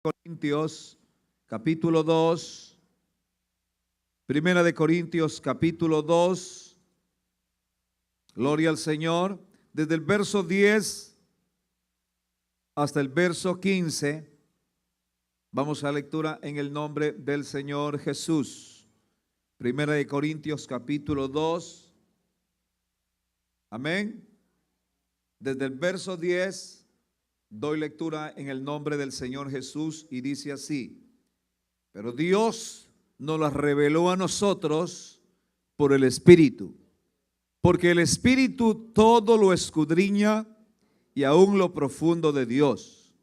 Corintios capítulo 2, Primera de Corintios capítulo 2, gloria al Señor, desde el verso 10 hasta el verso 15, vamos a la lectura en el nombre del Señor Jesús. Primera de Corintios capítulo 2, amén, desde el verso 10. Doy lectura en el nombre del Señor Jesús y dice así: pero Dios nos las reveló a nosotros por el Espíritu, porque el Espíritu todo lo escudriña y aún lo profundo de Dios.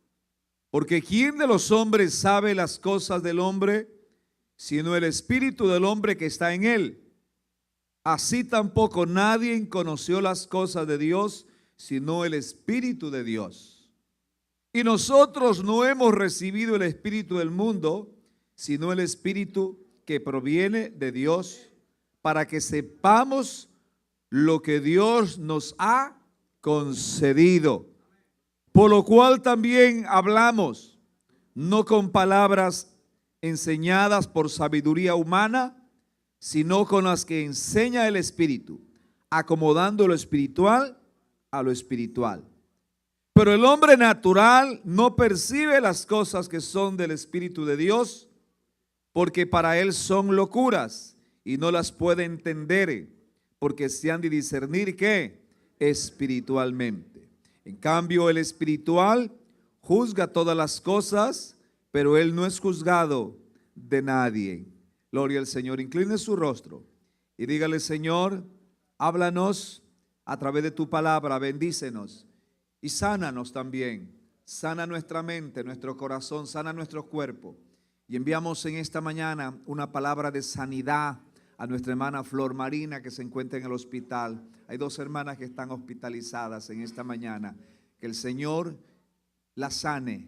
Porque ¿quién de los hombres sabe las cosas del hombre, sino el Espíritu del hombre que está en él? Así tampoco nadie conoció las cosas de Dios, sino el Espíritu de Dios. Y nosotros no hemos recibido el espíritu del mundo, sino el Espíritu que proviene de Dios, para que sepamos lo que Dios nos ha concedido. Por lo cual también hablamos, no con palabras enseñadas por sabiduría humana, sino con las que enseña el Espíritu, acomodando lo espiritual a lo espiritual. Pero el hombre natural no percibe las cosas que son del Espíritu de Dios, porque para él son locuras y no las puede entender, porque se han de discernir ¿qué? Espiritualmente. En cambio, el espiritual juzga todas las cosas, pero él no es juzgado de nadie. Gloria al Señor. Incline su rostro y dígale: Señor, háblanos a través de tu palabra, bendícenos. Y sánanos también, sana nuestra mente, nuestro corazón, sana nuestro cuerpo. Y enviamos en esta mañana una palabra de sanidad a nuestra hermana Flor Marina, que se encuentra en el hospital. Hay dos hermanas que están hospitalizadas en esta mañana. Que el Señor la sane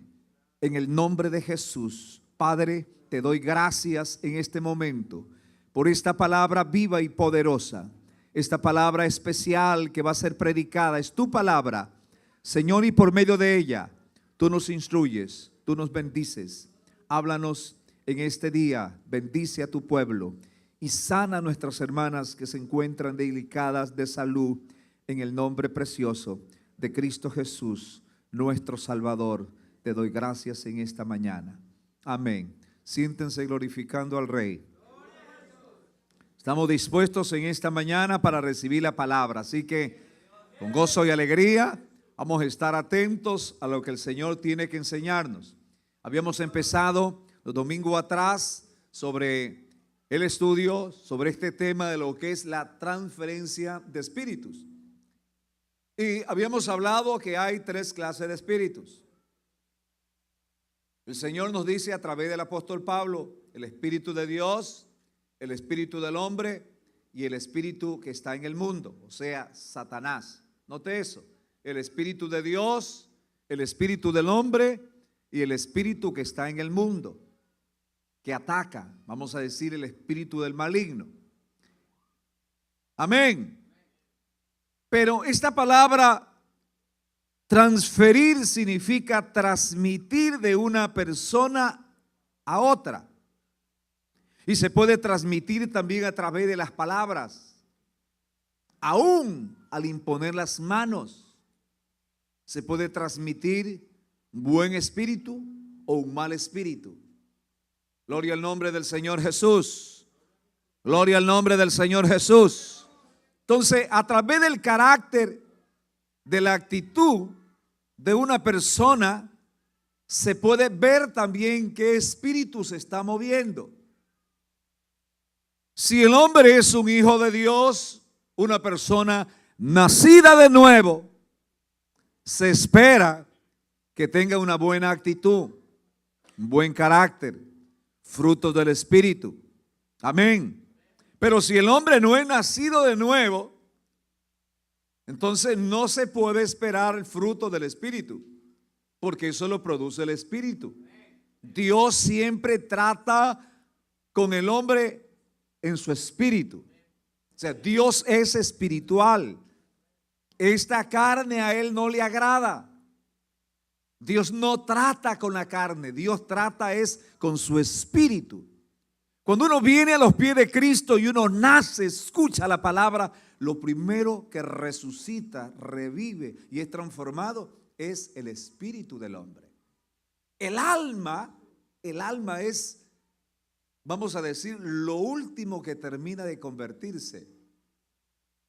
en el nombre de Jesús. Padre, te doy gracias en este momento por esta palabra viva y poderosa. Esta palabra especial que va a ser predicada es tu palabra, Señor, y por medio de ella tú nos instruyes, tú nos bendices. Háblanos en este día, bendice a tu pueblo y sana a nuestras hermanas que se encuentran delicadas de salud, en el nombre precioso de Cristo Jesús, nuestro Salvador. Te doy gracias en esta mañana. Amén. Siéntense glorificando al Rey. Estamos dispuestos en esta mañana para recibir la palabra, así que con gozo y alegría vamos a estar atentos a lo que el Señor tiene que enseñarnos. Habíamos empezado los domingos atrás sobre el estudio, sobre este tema de lo que es la transferencia de espíritus. Y habíamos hablado que hay tres clases de espíritus. El Señor nos dice a través del apóstol Pablo: el Espíritu de Dios, el Espíritu del hombre y el Espíritu que está en el mundo, o sea, Satanás. Note eso. El Espíritu de Dios, el Espíritu del hombre y el Espíritu que está en el mundo, que ataca, vamos a decir, el espíritu del maligno. Amén. Pero esta palabra transferir significa transmitir de una persona a otra. Y se puede transmitir también a través de las palabras, aún al imponer las manos. Se puede transmitir un buen espíritu o un mal espíritu. Gloria al nombre del Señor Jesús. Gloria al nombre del Señor Jesús. Entonces, a través del carácter, de la actitud de una persona, se puede ver también qué espíritu se está moviendo. Si el hombre es un hijo de Dios, una persona nacida de nuevo, se espera que tenga una buena actitud, un buen carácter, frutos del Espíritu. Amén. Pero si el hombre no es nacido de nuevo, entonces no se puede esperar el fruto del Espíritu, porque eso lo produce el Espíritu. Dios siempre trata con el hombre en su espíritu. O sea, Dios es espiritual. Esta carne a Él no le agrada. Dios no trata con la carne, Dios trata es con su espíritu. Cuando uno viene a los pies de Cristo y uno nace, escucha la palabra, lo primero que resucita, revive y es transformado es el espíritu del hombre. El alma es, vamos a decir, lo último que termina de convertirse.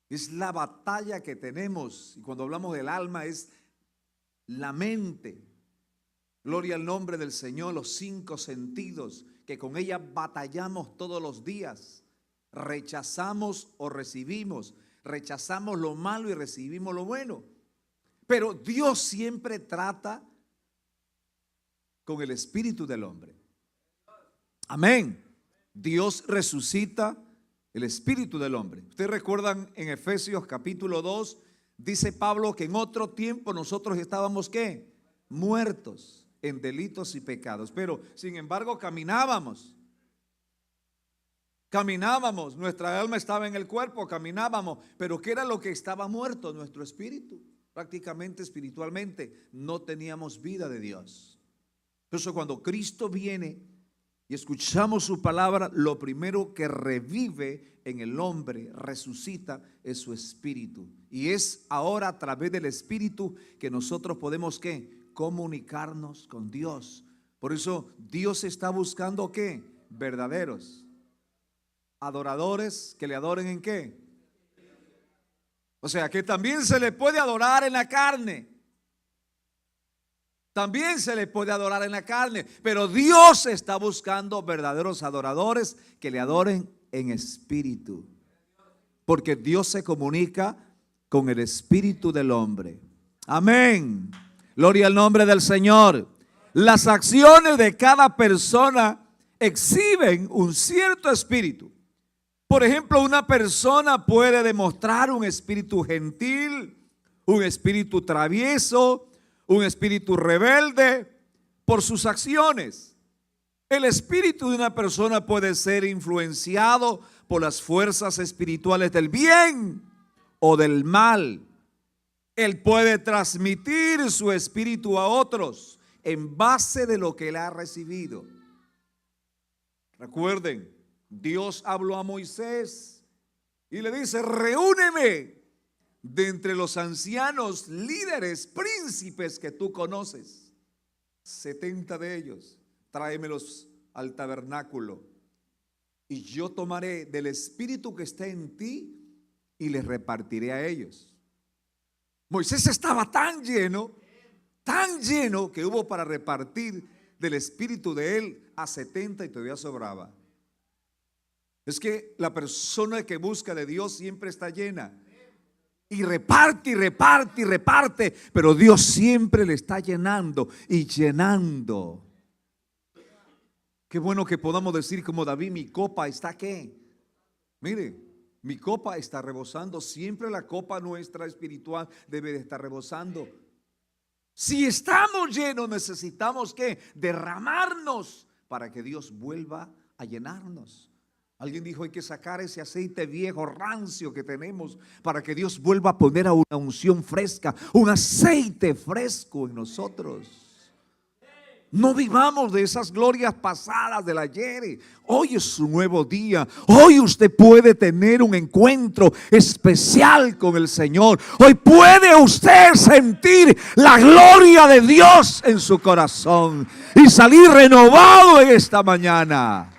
Es la batalla que tenemos. Y cuando hablamos del alma es la mente. Gloria al nombre del Señor, los 5 sentidos, que con ella batallamos todos los días. Rechazamos o recibimos. Rechazamos lo malo y recibimos lo bueno. Pero Dios siempre trata con el espíritu del hombre. Amén. Dios resucita el espíritu del hombre. Ustedes recuerdan en Efesios capítulo 2, dice Pablo que en otro tiempo nosotros estábamos ¿qué? Muertos en delitos y pecados. Pero sin embargo caminábamos, nuestra alma estaba en el cuerpo, caminábamos. Pero ¿qué era lo que estaba muerto? Nuestro espíritu. Prácticamente espiritualmente no teníamos vida de Dios. Por eso cuando Cristo viene y escuchamos su palabra, lo primero que revive en el hombre, resucita, es su espíritu. Y es ahora a través del espíritu que nosotros podemos ¿qué? Comunicarnos con Dios. Por eso Dios está buscando ¿qué? Verdaderos adoradores que le adoren ¿en qué? O sea que también se le puede adorar en la carne. También se le puede adorar en la carne, pero Dios está buscando verdaderos adoradores que le adoren en espíritu. Porque Dios se comunica con el espíritu del hombre. Amén. Gloria al nombre del Señor. Las acciones de cada persona exhiben un cierto espíritu. Por ejemplo, una persona puede demostrar un espíritu gentil, un espíritu travieso, un espíritu rebelde por sus acciones. El espíritu de una persona puede ser influenciado por las fuerzas espirituales del bien o del mal. Él puede transmitir su espíritu a otros en base de lo que él ha recibido. Recuerden, Dios habló a Moisés y le dice: reúneme de entre los ancianos, líderes, príncipes que tú conoces, 70 de ellos, tráemelos al tabernáculo y yo tomaré del espíritu que está en ti y les repartiré a ellos. Moisés estaba tan lleno que hubo para repartir del espíritu de él a 70 y todavía sobraba. Es que la persona que busca de Dios siempre está llena. Y reparte, y reparte, y reparte. Pero Dios siempre le está llenando y llenando. Qué bueno que podamos decir como David: mi copa está ¿qué? Mire, mi copa está rebosando. Siempre la copa nuestra espiritual debe de estar rebosando. Si estamos llenos, necesitamos ¿qué? Derramarnos para que Dios vuelva a llenarnos. Alguien dijo: hay que sacar ese aceite viejo, rancio que tenemos, para que Dios vuelva a poner a una unción fresca, un aceite fresco en nosotros. No vivamos de esas glorias pasadas del ayer. Hoy es un nuevo día. Hoy usted puede tener un encuentro especial con el Señor. Hoy puede usted sentir la gloria de Dios en su corazón y salir renovado en esta mañana.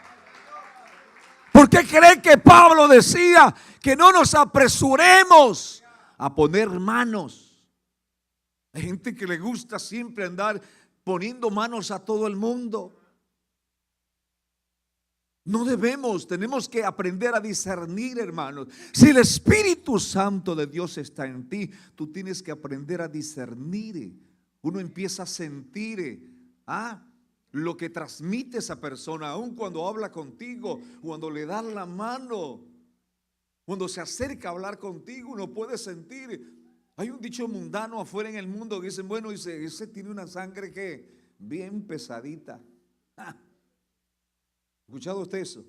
¿Por qué creen que Pablo decía que no nos apresuremos a poner manos? Hay gente que le gusta siempre andar poniendo manos a todo el mundo. No debemos, tenemos que aprender a discernir, hermanos. Si el Espíritu Santo de Dios está en ti, tú tienes que aprender a discernir. Uno empieza a sentir lo que transmite esa persona, aun cuando habla contigo, cuando le das la mano, cuando se acerca a hablar contigo, uno puede sentir. Hay un dicho mundano afuera en el mundo que dicen: bueno, ese tiene una sangre que bien pesadita. ¿Escuchado usted eso?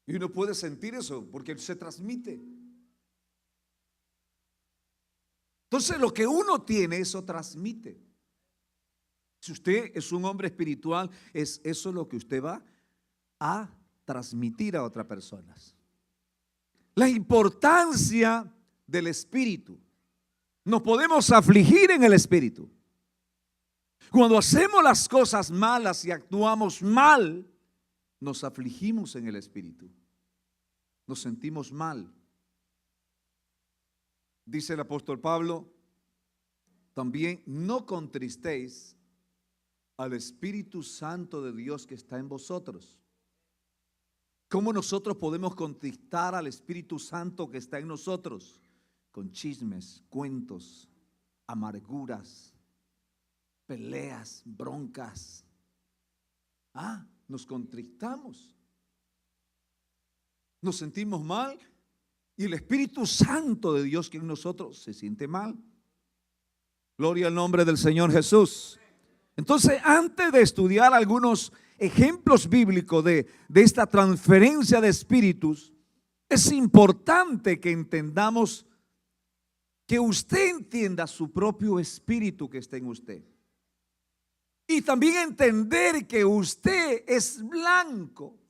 Y uno puede sentir eso porque se transmite. Entonces lo que uno tiene, eso transmite. Si usted es un hombre espiritual, es eso lo que usted va a transmitir a otras personas. La importancia del espíritu. Nos podemos afligir en el espíritu. Cuando hacemos las cosas malas y actuamos mal, nos afligimos en el espíritu. Nos sentimos mal. Dice el apóstol Pablo, también no contristéis al Espíritu Santo de Dios que está en vosotros. ¿Cómo nosotros podemos contristar al Espíritu Santo que está en nosotros? Con chismes, cuentos, amarguras, peleas, broncas. Nos contristamos. Nos sentimos mal y el Espíritu Santo de Dios que en nosotros se siente mal. Gloria al nombre del Señor Jesús. Entonces, antes de estudiar algunos ejemplos bíblicos de esta transferencia de espíritus, es importante que entendamos, que usted entienda su propio espíritu que está en usted. Y también entender que usted es blanco.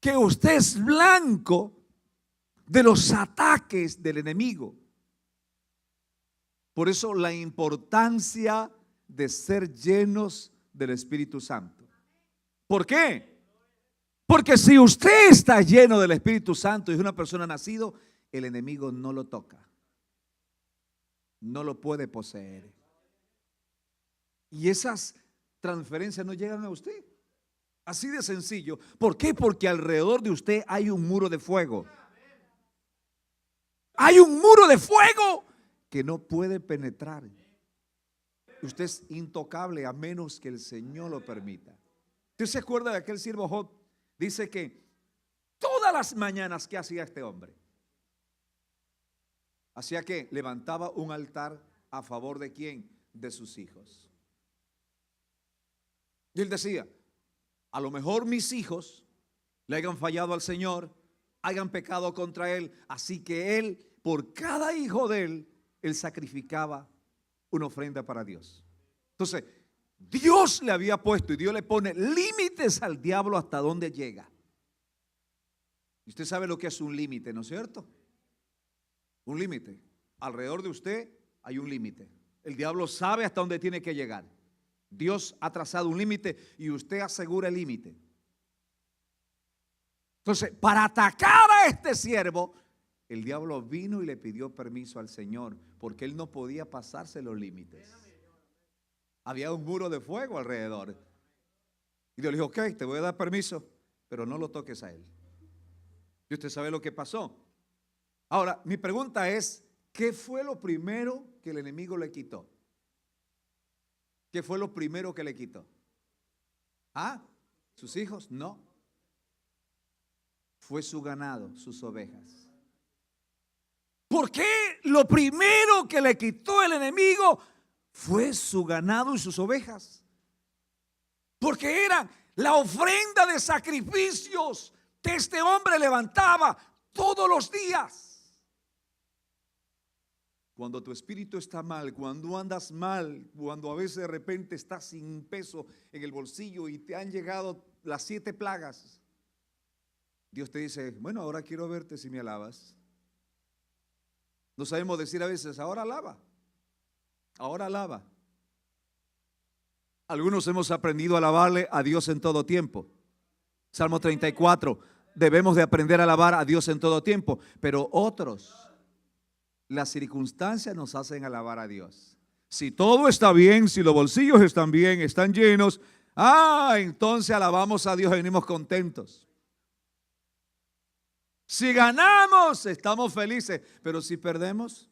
Que usted es blanco de los ataques del enemigo. Por eso la importancia de ser llenos del Espíritu Santo. ¿Por qué? Porque si usted está lleno del Espíritu Santo y es una persona nacido, el enemigo no lo toca. No lo puede poseer. Y esas transferencias no llegan a usted. Así de sencillo. ¿Por qué? Porque alrededor de usted hay un muro de fuego. Hay un muro de fuego que no puede penetrar. Usted es intocable a menos que el Señor lo permita. ¿Usted se acuerda de aquel siervo Job? Dice que todas las mañanas, ¿qué hacía este hombre? Hacía que levantaba un altar a favor de ¿quién? De sus hijos. Y él decía, a lo mejor mis hijos le hayan fallado al Señor, hayan pecado contra él, así que él, por cada hijo de él sacrificaba una ofrenda para Dios. Entonces, Dios le había puesto y Dios le pone límites al diablo hasta dónde llega. Y usted sabe lo que es un límite, ¿no es cierto? Un límite. Alrededor de usted hay un límite. El diablo sabe hasta dónde tiene que llegar. Dios ha trazado un límite y usted asegura el límite. Entonces, para atacar a este siervo, el diablo vino y le pidió permiso al Señor, porque él no podía pasarse los límites. Había un muro de fuego alrededor. Y Dios le dijo, ok, te voy a dar permiso, pero no lo toques a él. Y usted sabe lo que pasó. Ahora, mi pregunta es, ¿qué fue lo primero que el enemigo le quitó? ¿Qué fue lo primero que le quitó? ¿Sus hijos? No. Fue su ganado, sus ovejas. ¿Por qué lo primero que le quitó el enemigo fue su ganado y sus ovejas? Porque era la ofrenda de sacrificios que este hombre levantaba todos los días. Cuando tu espíritu está mal, cuando andas mal, cuando a veces de repente estás sin peso en el bolsillo y te han llegado las 7 plagas, Dios te dice, bueno, ahora quiero verte si me alabas. No sabemos decir a veces, ahora alaba, ahora alaba. Algunos hemos aprendido a alabarle a Dios en todo tiempo. Salmo 34, debemos de aprender a alabar a Dios en todo tiempo, pero otros, las circunstancias nos hacen alabar a Dios. Si todo está bien, si los bolsillos están bien, están llenos, entonces alabamos a Dios y venimos contentos. Si ganamos, estamos felices, pero si perdemos,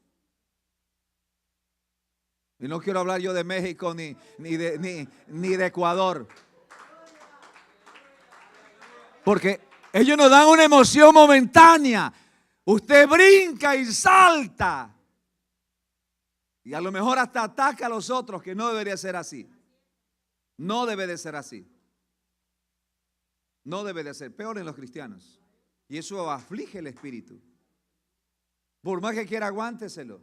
y no quiero hablar yo de México ni de Ecuador, porque ellos nos dan una emoción momentánea. Usted brinca y salta y a lo mejor hasta ataca a los otros, que no debería ser así. No debe de ser así. No debe de ser, peor en los cristianos. Y eso aflige el espíritu. Por más que quiera, aguánteselo.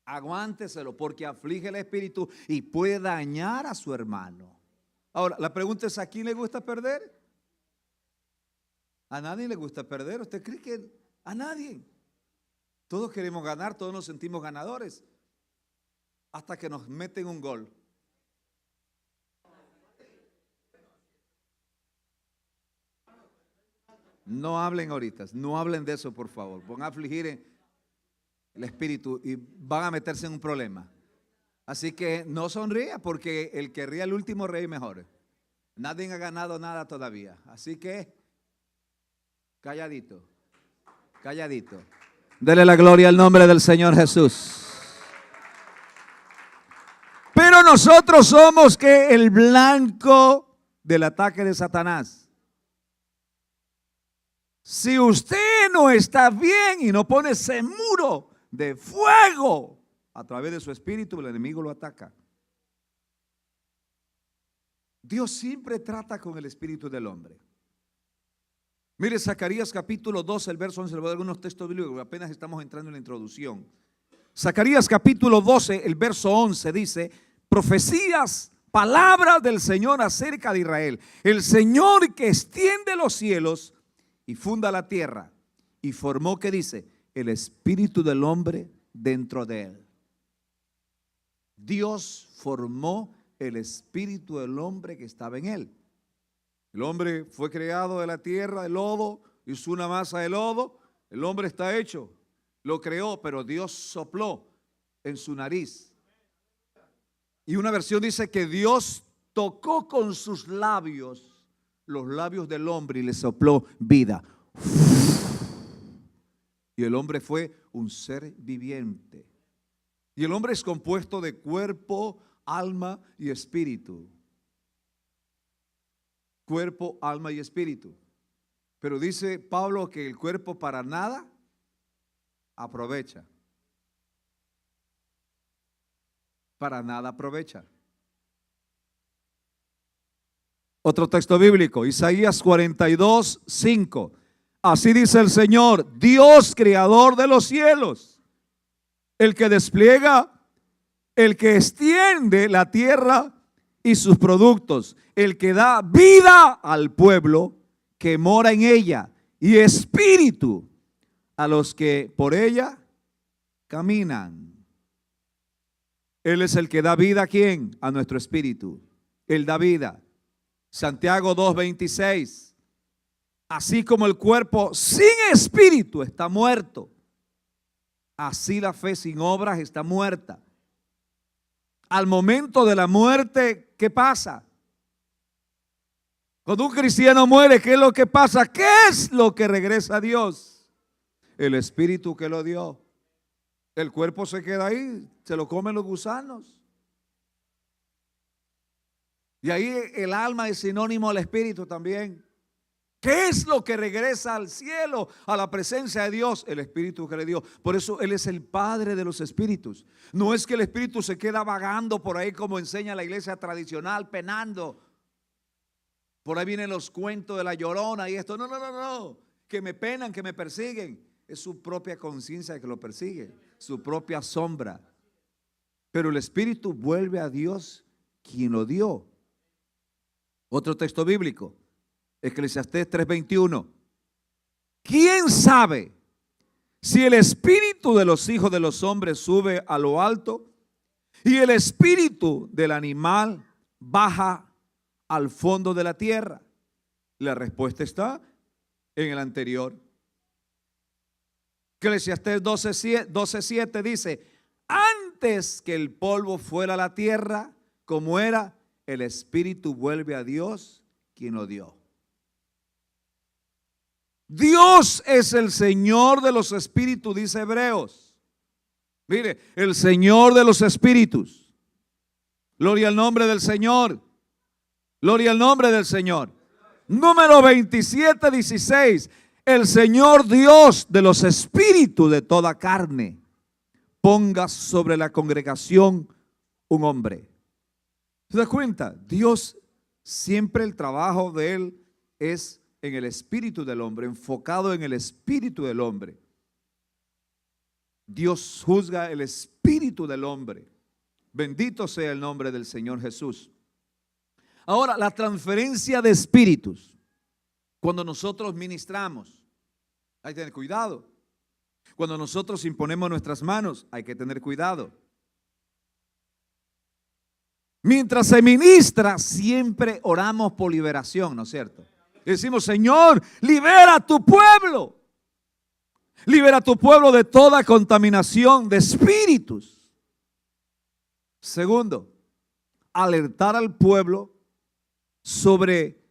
Aguánteselo porque aflige el espíritu y puede dañar a su hermano. Ahora, la pregunta es, ¿a quién le gusta perder? A nadie le gusta perder. ¿Usted cree que a nadie? Todos queremos ganar, todos nos sentimos ganadores. Hasta que nos meten un gol. No hablen ahorita, no hablen de eso, por favor. Van a afligir el espíritu y van a meterse en un problema. Así que no sonría, porque el que ríe el último ríe mejor. Nadie ha ganado nada todavía. Así que calladito, calladito. Dele la gloria al nombre del Señor Jesús. Pero nosotros somos que el blanco del ataque de Satanás. Si usted no está bien y no pone ese muro de fuego a través de su espíritu, el enemigo lo ataca. Dios siempre trata con el espíritu del hombre. Mire, Zacarías capítulo 12, el verso 11, le voy a dar algunos textos bíblicos, apenas estamos entrando en la introducción. Zacarías capítulo 12, el verso 11 dice: profecías, palabras del Señor acerca de Israel. El Señor que extiende los cielos y funda la tierra y formó, ¿qué dice? El espíritu del hombre dentro de él. Dios formó el espíritu del hombre que estaba en él. El hombre fue creado de la tierra, de lodo, hizo una masa de lodo. El hombre está hecho, lo creó, pero Dios sopló en su nariz. Y una versión dice que Dios tocó con sus labios los labios del hombre y le sopló vida. Y el hombre fue un ser viviente. Y el hombre es compuesto de cuerpo, alma y espíritu. Cuerpo, alma y espíritu. Pero dice Pablo que el cuerpo para nada aprovecha. Para nada aprovecha. Otro texto bíblico, Isaías 42, 5. Así dice el Señor, Dios creador de los cielos, el que despliega, el que extiende la tierra y sus productos, el que da vida al pueblo que mora en ella y espíritu a los que por ella caminan. Él es el que da vida ¿a quién? A nuestro espíritu. Él da vida. Santiago 2:26. Así como el cuerpo sin espíritu está muerto, así la fe sin obras está muerta. Al momento de la muerte, ¿qué pasa? Cuando un cristiano muere, ¿qué es lo que pasa? ¿Qué es lo que regresa a Dios? El espíritu que lo dio. El cuerpo se queda ahí, se lo comen los gusanos. Y ahí el alma es sinónimo al espíritu también. ¿Qué es lo que regresa al cielo, a la presencia de Dios? El espíritu que le dio. Por eso Él es el Padre de los espíritus. No es que el espíritu se queda vagando por ahí como enseña la iglesia tradicional, penando. Por ahí vienen los cuentos de la Llorona y esto. No, no, no, no. Que me penan, que me persiguen. Es su propia conciencia que lo persigue, su propia sombra. Pero el espíritu vuelve a Dios quien lo dio. Otro texto bíblico, Eclesiastés 3:21. ¿Quién sabe si el espíritu de los hijos de los hombres sube a lo alto y el espíritu del animal baja al fondo de la tierra? La respuesta está en el anterior. Eclesiastés 12:7 dice: antes que el polvo fuera a la tierra, como era, el espíritu vuelve a Dios quien lo dio. Dios es el Señor de los espíritus, dice Hebreos. Mire, el Señor de los espíritus. Gloria al nombre del Señor. Gloria al nombre del Señor. Número 27:16. El Señor Dios de los espíritus de toda carne ponga sobre la congregación un hombre. ¿Se da cuenta? Dios, siempre el trabajo de Él es en el espíritu del hombre, enfocado en el espíritu del hombre. Dios juzga el espíritu espíritu del hombre. Bendito sea el nombre del Señor Jesús. Ahora, la transferencia de espíritus. Cuando nosotros ministramos, hay que tener cuidado. Cuando nosotros imponemos nuestras manos, hay que tener cuidado. Mientras se ministra, siempre oramos por liberación, ¿no es cierto? Decimos, Señor, libera a tu pueblo. Libera a tu pueblo de toda contaminación de espíritus. Segundo, alertar al pueblo sobre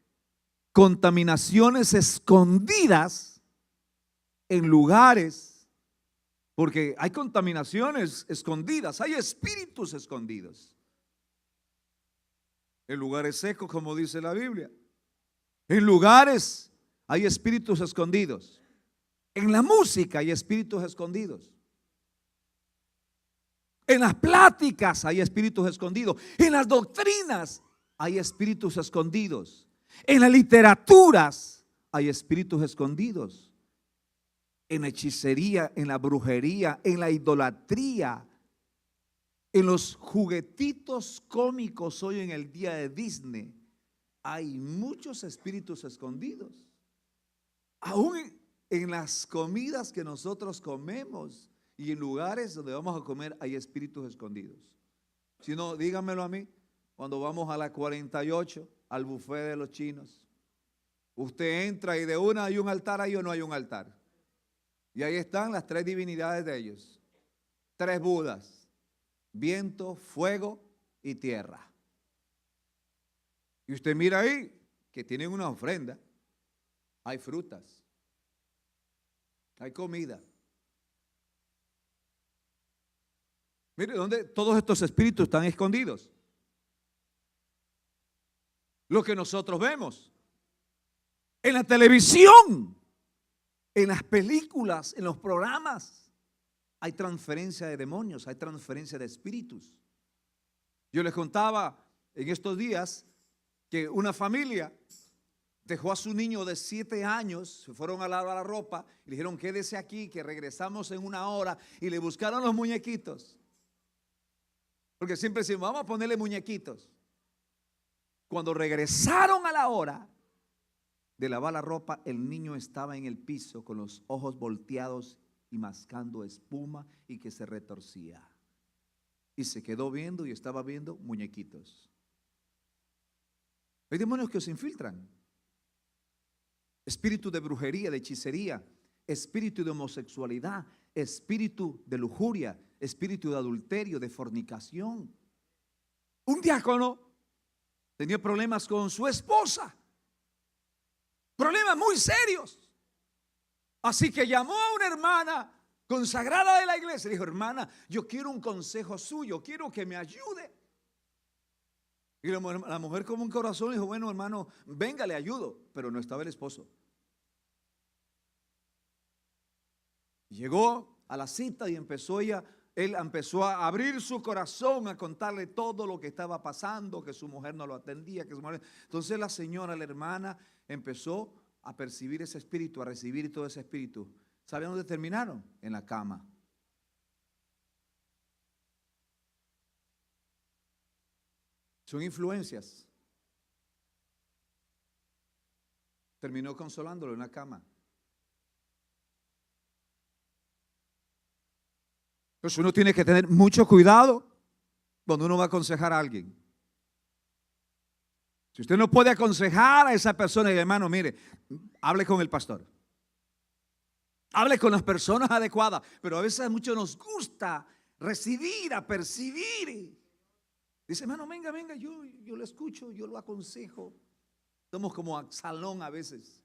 contaminaciones escondidas en lugares, porque hay contaminaciones escondidas, hay espíritus escondidos. En lugares secos, como dice la Biblia. En lugares hay espíritus escondidos. En la música hay espíritus escondidos. En las pláticas hay espíritus escondidos. En las doctrinas hay espíritus escondidos. En las literaturas hay espíritus escondidos. En la hechicería, en la brujería, en la idolatría, en los juguetitos cómicos hoy en el día de Disney, hay muchos espíritus escondidos. Aún en las comidas que nosotros comemos y en lugares donde vamos a comer hay espíritus escondidos. Si no, díganmelo a mí, cuando vamos a la 48, al buffet de los chinos, usted entra y de una hay un altar ahí o no hay un altar. Y ahí están las tres divinidades de ellos. Tres Budas: viento, fuego y tierra. Y usted mira ahí que tienen una ofrenda. Hay frutas. Hay comida. Mire dónde todos estos espíritus están escondidos. Lo que nosotros vemos en la televisión, en las películas, en los programas, hay transferencia de demonios, hay transferencia de espíritus. Yo les contaba en estos días que una familia dejó a su niño de 7 años, se fueron a lavar la ropa y le dijeron, quédese aquí, que regresamos en 1 hora, y le buscaron los muñequitos. Porque siempre decimos, vamos a ponerle muñequitos. Cuando regresaron a la hora de lavar la ropa, el niño estaba en el piso con los ojos volteados y mascando espuma y que se retorcía. Y se quedó viendo y estaba viendo muñequitos. Hay demonios que se infiltran. Espíritu de brujería, de hechicería, espíritu de homosexualidad, espíritu de lujuria, espíritu de adulterio, de fornicación. Un diácono tenía problemas con su esposa, problemas muy serios. Así que llamó a una hermana consagrada de la iglesia y dijo, hermana, yo quiero un consejo suyo, quiero que me ayude. Y la mujer con un corazón dijo, bueno, hermano, venga, le ayudo. Pero no estaba el esposo. Llegó a la cita y él empezó a abrir su corazón, a contarle todo lo que estaba pasando, que su mujer no lo atendía, que su mujer... Entonces la señora, la hermana, empezó a percibir ese espíritu, a recibir todo ese espíritu. ¿Saben dónde terminaron? En la cama. Son influencias. Terminó consolándolo en la cama. Entonces uno tiene que tener mucho cuidado cuando uno va a aconsejar a alguien. Si usted no puede aconsejar a esa persona, hermano, mire, hable con el pastor. Hable con las personas adecuadas. Pero a veces a muchos nos gusta recibir, a percibir. Dice, hermano, venga, yo lo escucho, yo lo aconsejo. Somos como a salón a veces.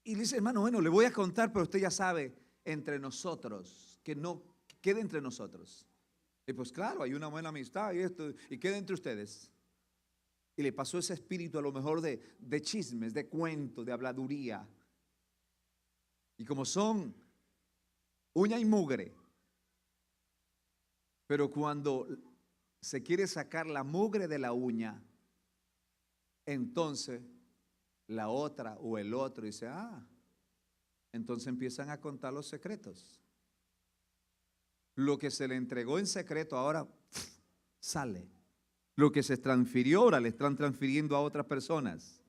Y dice, hermano, bueno, le voy a contar, pero usted ya sabe, entre nosotros, que no quede entre nosotros. Y pues claro, hay una buena amistad y esto, y queda entre ustedes. Y le pasó ese espíritu a lo mejor de chismes, de cuentos, de habladuría. Y como son uña y mugre, pero cuando se quiere sacar la mugre de la uña, entonces la otra o el otro dice, entonces empiezan a contar los secretos. lo que se le entregó en secreto ahora sale. Lo que se transfirió ahora le están transfiriendo a otras personas.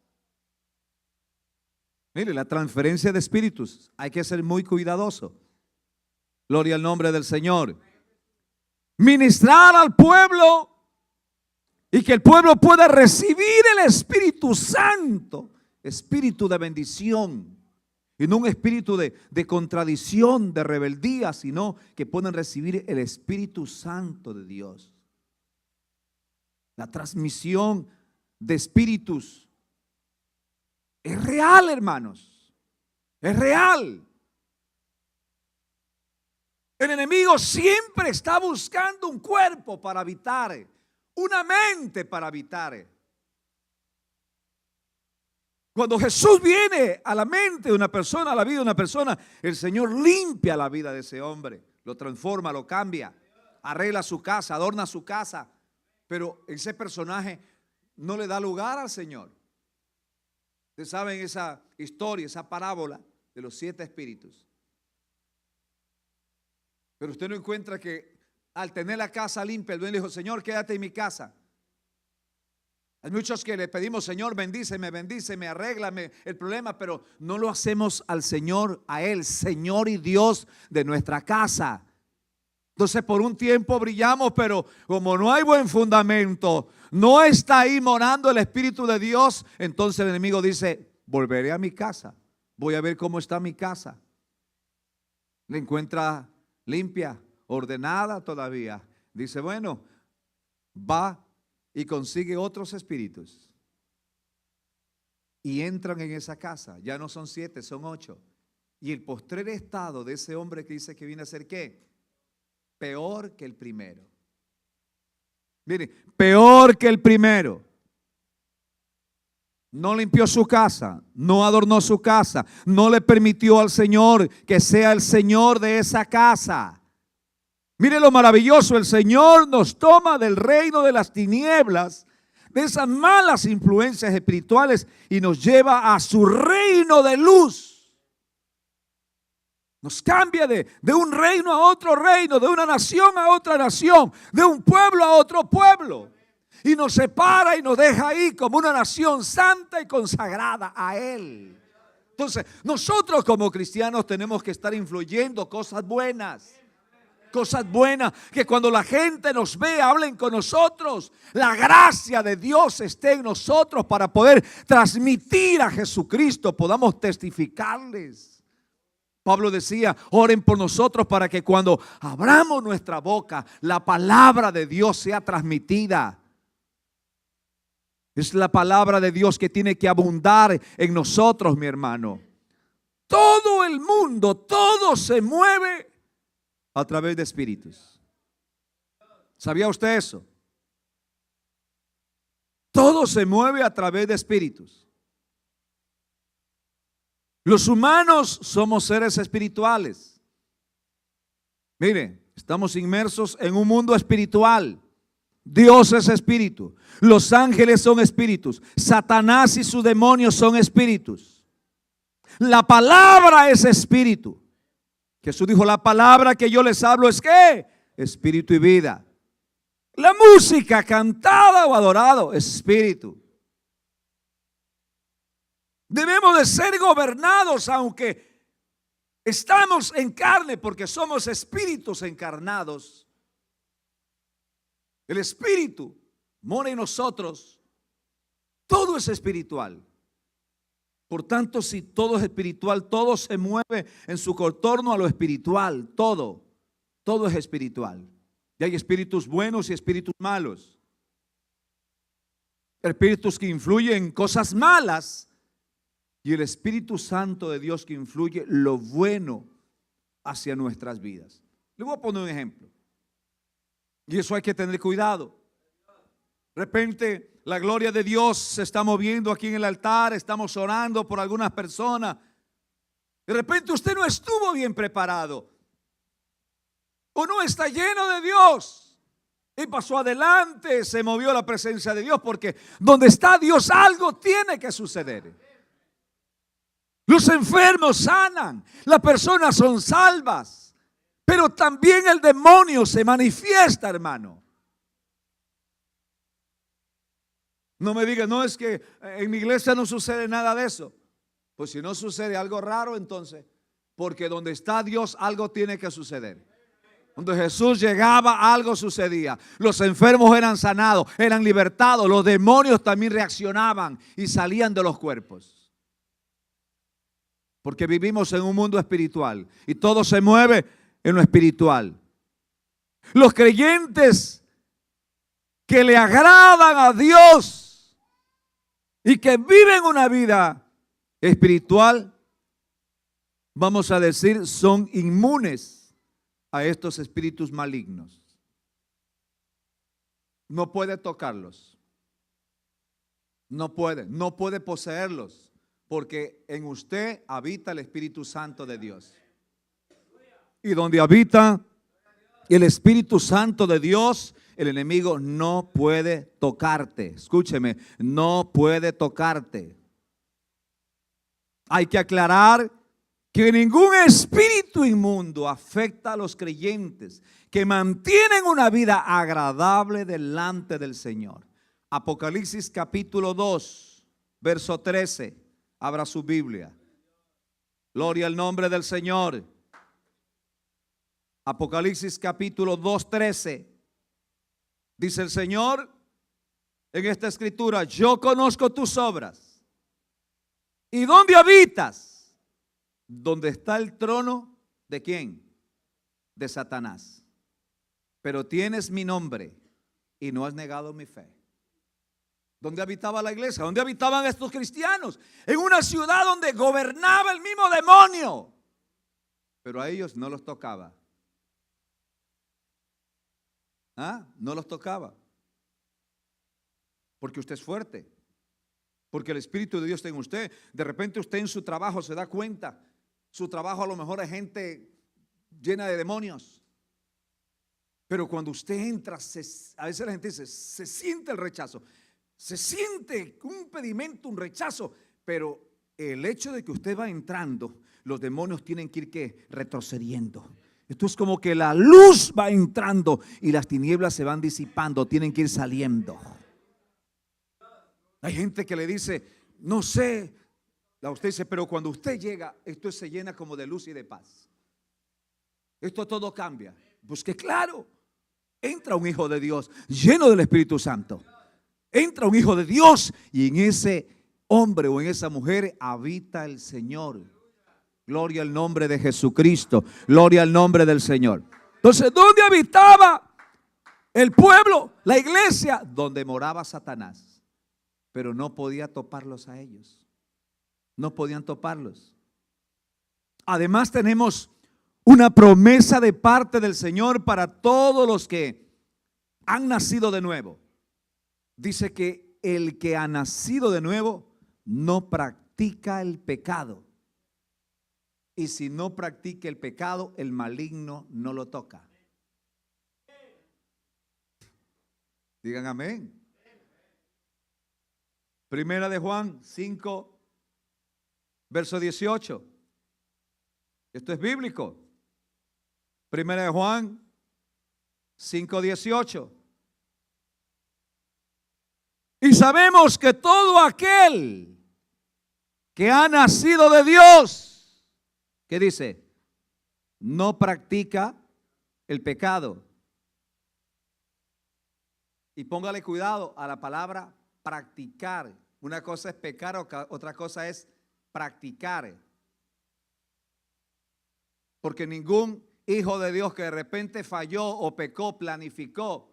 Mire, la transferencia de espíritus, hay que ser muy cuidadoso. Gloria al nombre del Señor. Ministrar al pueblo y que el pueblo pueda recibir el Espíritu Santo, espíritu de bendición, y no un espíritu de contradicción, de rebeldía, sino que puedan recibir el Espíritu Santo de Dios. La transmisión de espíritus es real, hermanos. Es real. El enemigo siempre está buscando un cuerpo para habitar, una mente para habitar. Cuando Jesús viene a la mente de una persona, a la vida de una persona, el Señor limpia la vida de ese hombre, lo transforma, lo cambia, arregla su casa, adorna su casa. Pero ese personaje no le da lugar al Señor. Ustedes saben esa historia, esa parábola de los 7 espíritus. Pero usted no encuentra que al tener la casa limpia, el dueño le dijo: Señor, quédate en mi casa. Hay muchos que le pedimos: Señor, bendíceme, arréglame el problema, pero no lo hacemos al Señor, a Él, Señor y Dios de nuestra casa. Entonces por un tiempo brillamos, pero como no hay buen fundamento, no está ahí morando el Espíritu de Dios, entonces el enemigo dice: volveré a mi casa, voy a ver cómo está mi casa. La encuentra limpia, ordenada todavía. Dice: bueno, va y consigue otros espíritus y entran en esa casa. Ya no son 7, son 8. Y el postrer estado de ese hombre que dice que viene a ser ¿qué? Peor que el primero. Mire, peor que el primero. No limpió su casa, no adornó su casa, no le permitió al Señor que sea el Señor de esa casa. Mire lo maravilloso, el Señor nos toma del reino de las tinieblas, de esas malas influencias espirituales, y nos lleva a su reino de luz. Nos cambia de un reino a otro reino, de una nación a otra nación, de un pueblo a otro pueblo. Y nos separa y nos deja ahí como una nación santa y consagrada a Él. Entonces, nosotros como cristianos tenemos que estar influyendo cosas buenas. Cosas buenas, que cuando la gente nos vea, hablen con nosotros. La gracia de Dios esté en nosotros para poder transmitir a Jesucristo, podamos testificarles. Pablo decía: oren por nosotros para que cuando abramos nuestra boca, la palabra de Dios sea transmitida. Es la palabra de Dios que tiene que abundar en nosotros, mi hermano. Todo el mundo, todo se mueve a través de espíritus. ¿Sabía usted eso? Todo se mueve a través de espíritus. Los humanos somos seres espirituales. Mire, estamos inmersos en un mundo espiritual. Dios es espíritu. Los ángeles son espíritus. Satanás y sus demonios son espíritus. La palabra es espíritu. Jesús dijo: la palabra que yo les hablo es ¿qué? Espíritu y vida. La música cantada o adorado es espíritu. Debemos de ser gobernados aunque estamos en carne, porque somos espíritus encarnados. El espíritu mora en nosotros. Todo es espiritual. Por tanto, si todo es espiritual, todo se mueve en su contorno a lo espiritual. Todo es espiritual. Y hay espíritus buenos y espíritus malos. Espíritus que influyen en cosas malas. Y el Espíritu Santo de Dios que influye lo bueno hacia nuestras vidas. Le voy a poner un ejemplo. Y eso hay que tener cuidado. De repente la gloria de Dios se está moviendo aquí en el altar. Estamos orando por algunas personas. De repente usted no estuvo bien preparado. O no está lleno de Dios. Y pasó adelante, se movió la presencia de Dios. Porque donde está Dios algo tiene que suceder. Los enfermos sanan, las personas son salvas. Pero también el demonio se manifiesta, hermano. No me diga, no, es que en mi iglesia no sucede nada de eso. Pues si no sucede algo raro, entonces, porque donde está Dios algo tiene que suceder. Cuando Jesús llegaba, algo sucedía. Los enfermos eran sanados, eran libertados. Los demonios también reaccionaban y salían de los cuerpos. Porque vivimos en un mundo espiritual y todo se mueve en lo espiritual. Los creyentes que le agradan a Dios y que viven una vida espiritual, vamos a decir, son inmunes a estos espíritus malignos. No puede tocarlos. No puede poseerlos, porque en usted habita el Espíritu Santo de Dios. Y donde habita el Espíritu Santo de Dios, el enemigo no puede tocarte. Escúcheme, no puede tocarte. Hay que aclarar que ningún espíritu inmundo afecta a los creyentes que mantienen una vida agradable delante del Señor. Apocalipsis capítulo 2, verso 13. Abra su Biblia. Gloria al nombre del Señor. Apocalipsis capítulo 2, 13. Dice el Señor en esta escritura: yo conozco tus obras. ¿Y dónde habitas? ¿Dónde está el trono de quién? De Satanás. Pero tienes mi nombre y no has negado mi fe. ¿Dónde habitaba la iglesia? ¿Dónde habitaban estos cristianos? En una ciudad donde gobernaba el mismo demonio. Pero a ellos no los tocaba. No los tocaba. Porque usted es fuerte. Porque el Espíritu de Dios está en usted. De repente usted en su trabajo se da cuenta. Su trabajo a lo mejor es gente llena de demonios. Pero cuando usted entra, a veces la gente dice, se siente el rechazo. Se siente un impedimento, un rechazo. Pero el hecho de que usted va entrando, los demonios tienen que ir ¿qué? Retrocediendo. Esto es como que la luz va entrando y las tinieblas se van disipando, tienen que ir saliendo. Hay gente que le dice, no sé, usted dice, pero cuando usted llega, esto se llena como de luz y de paz. Esto todo cambia. Pues que claro, entra un hijo de Dios lleno del Espíritu Santo. Entra un hijo de Dios y en ese hombre o en esa mujer habita el Señor. Gloria al nombre de Jesucristo. Gloria al nombre del Señor. Entonces, ¿dónde habitaba el pueblo, la iglesia? Donde moraba Satanás. Pero no podía toparlos a ellos. No podían toparlos. Además tenemos una promesa de parte del Señor para todos los que han nacido de nuevo. Dice que el que ha nacido de nuevo no practica el pecado. Y si no practica el pecado, el maligno no lo toca. Digan amén. Primera de Juan 5, verso 18. Esto es bíblico. Primera de Juan 5, 18. Y sabemos que todo aquel que ha nacido de Dios, ¿qué dice? No practica el pecado. Y póngale cuidado a la palabra practicar. Una cosa es pecar, otra cosa es practicar. Porque ningún hijo de Dios que de repente falló o pecó, planificó,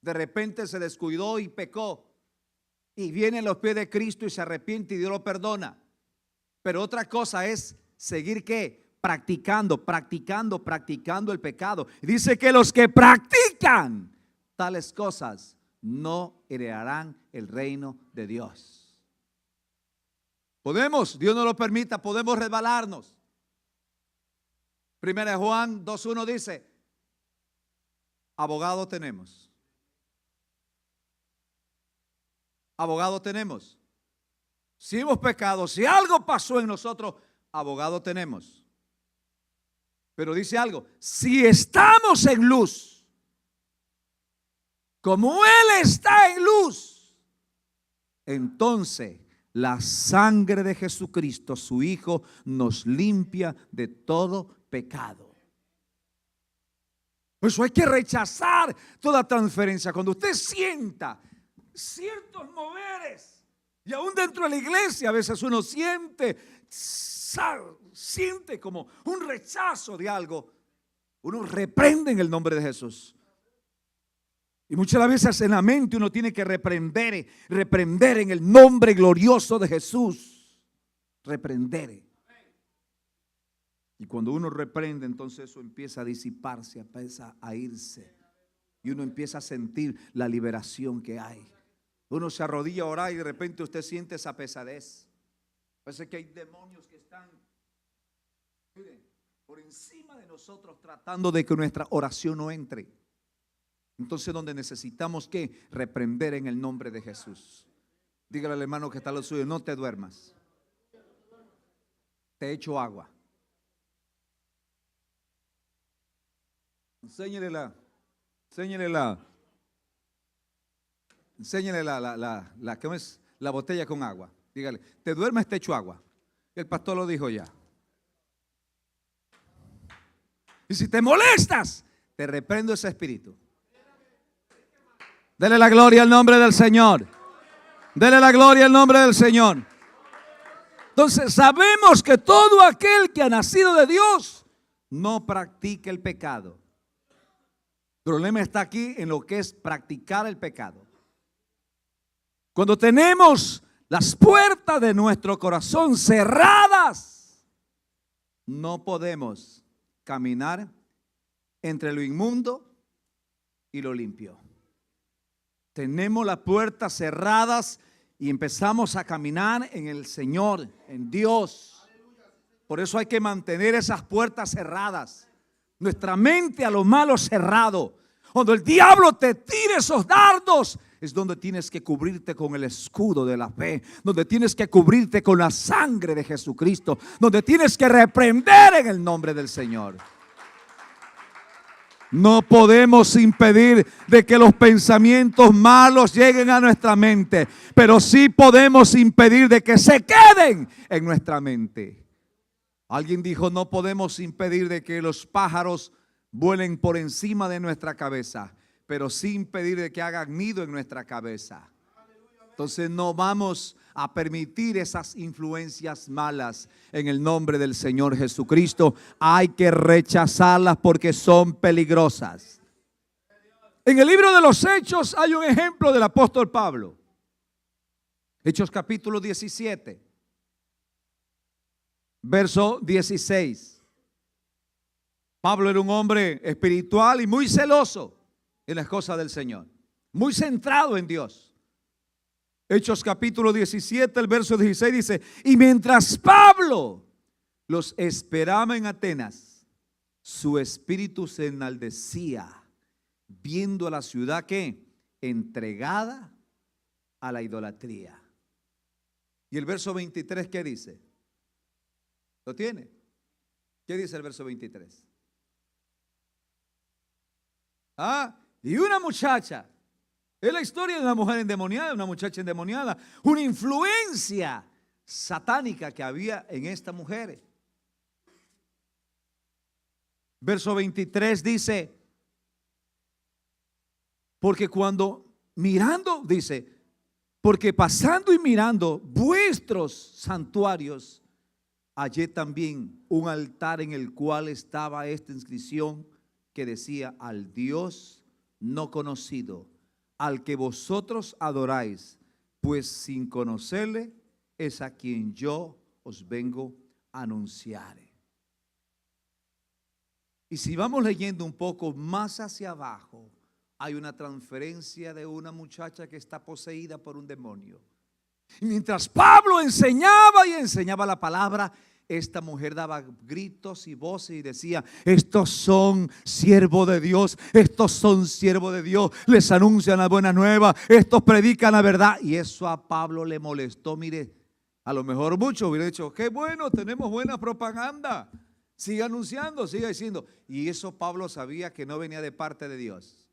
de repente se descuidó y pecó, y viene a los pies de Cristo y se arrepiente y Dios lo perdona. Pero otra cosa es seguir ¿qué? Practicando el pecado. Dice que los que practican tales cosas no heredarán el reino de Dios. Podemos, Dios nos lo permita, podemos resbalarnos. Primera de Juan 2:1 dice, abogado tenemos. Abogado tenemos. Si hemos pecado, si algo pasó en nosotros, abogado tenemos. Pero dice algo, si estamos en luz, como Él está en luz, entonces la sangre de Jesucristo, su Hijo, nos limpia de todo pecado. Por eso hay que rechazar toda transferencia. Cuando usted sienta ciertos moveres, y aún dentro de la iglesia a veces uno siente como un rechazo de algo, uno reprende en el nombre de Jesús. Y muchas veces en la mente uno tiene que reprender en el nombre glorioso de Jesús. Reprender. Y cuando uno reprende, entonces eso empieza a disiparse, empieza a irse. Y uno empieza a sentir la liberación que hay. Uno se arrodilla a orar y de repente usted siente esa pesadez. Parece que hay demonios que están, miren, por encima de nosotros tratando de que nuestra oración no entre. Entonces donde necesitamos que reprender en el nombre de Jesús. Dígale al hermano que está a lo suyo, no te duermas. Te echo agua. Enséñele ¿cómo es? La botella con agua. Dígale, te duermes, te echo agua. El pastor lo dijo ya. Y si te molestas, te reprendo ese espíritu. Dele la gloria al nombre del Señor. Dele la gloria al nombre del Señor. Entonces sabemos que todo aquel que ha nacido de Dios no practica el pecado. El problema está aquí en lo que es practicar el pecado. Cuando tenemos las puertas de nuestro corazón cerradas, no podemos caminar entre lo inmundo y lo limpio. Tenemos las puertas cerradas y empezamos a caminar en el Señor, en Dios. Por eso hay que mantener esas puertas cerradas. Nuestra mente a lo malo cerrado. Cuando el diablo te tire esos dardos, es donde tienes que cubrirte con el escudo de la fe, donde tienes que cubrirte con la sangre de Jesucristo, donde tienes que reprender en el nombre del Señor. No podemos impedir de que los pensamientos malos lleguen a nuestra mente, pero sí podemos impedir de que se queden en nuestra mente. Alguien dijo, no podemos impedir de que los pájaros vuelen por encima de nuestra cabeza, pero sí impedir de que hagan nido en nuestra cabeza. Entonces no vamos a permitir esas influencias malas en el nombre del Señor Jesucristo. Hay que rechazarlas porque son peligrosas. En el libro de los Hechos hay un ejemplo del apóstol Pablo. Hechos capítulo 17, verso 16. Pablo era un hombre espiritual y muy celoso en las cosas del Señor, muy centrado en Dios. Hechos capítulo 17, el verso 16 dice, y mientras Pablo los esperaba en Atenas, su espíritu se enaldecía, viendo a la ciudad que entregada a la idolatría. Y el verso 23, ¿qué dice? ¿Lo tiene? ¿Qué dice el verso 23? Y una muchacha. Es la historia de una mujer endemoniada, una muchacha endemoniada, una influencia satánica que había en esta mujer. Verso 23 dice, porque cuando mirando, dice, porque pasando y mirando vuestros santuarios, hallé también un altar en el cual estaba esta inscripción que decía, al Dios no conocido, al que vosotros adoráis, pues sin conocerle es a quien yo os vengo a anunciar. Y si vamos leyendo un poco más hacia abajo, hay una transferencia de una muchacha que está poseída por un demonio. Y mientras Pablo enseñaba y enseñaba la palabra, esta mujer daba gritos y voces y decía, estos son siervos de Dios, estos son siervos de Dios, les anuncian la buena nueva, estos predican la verdad. Y eso a Pablo le molestó. Mire, a lo mejor muchos hubieran dicho, qué bueno, tenemos buena propaganda. Sigue anunciando, sigue diciendo. Y eso Pablo sabía que no venía de parte de Dios.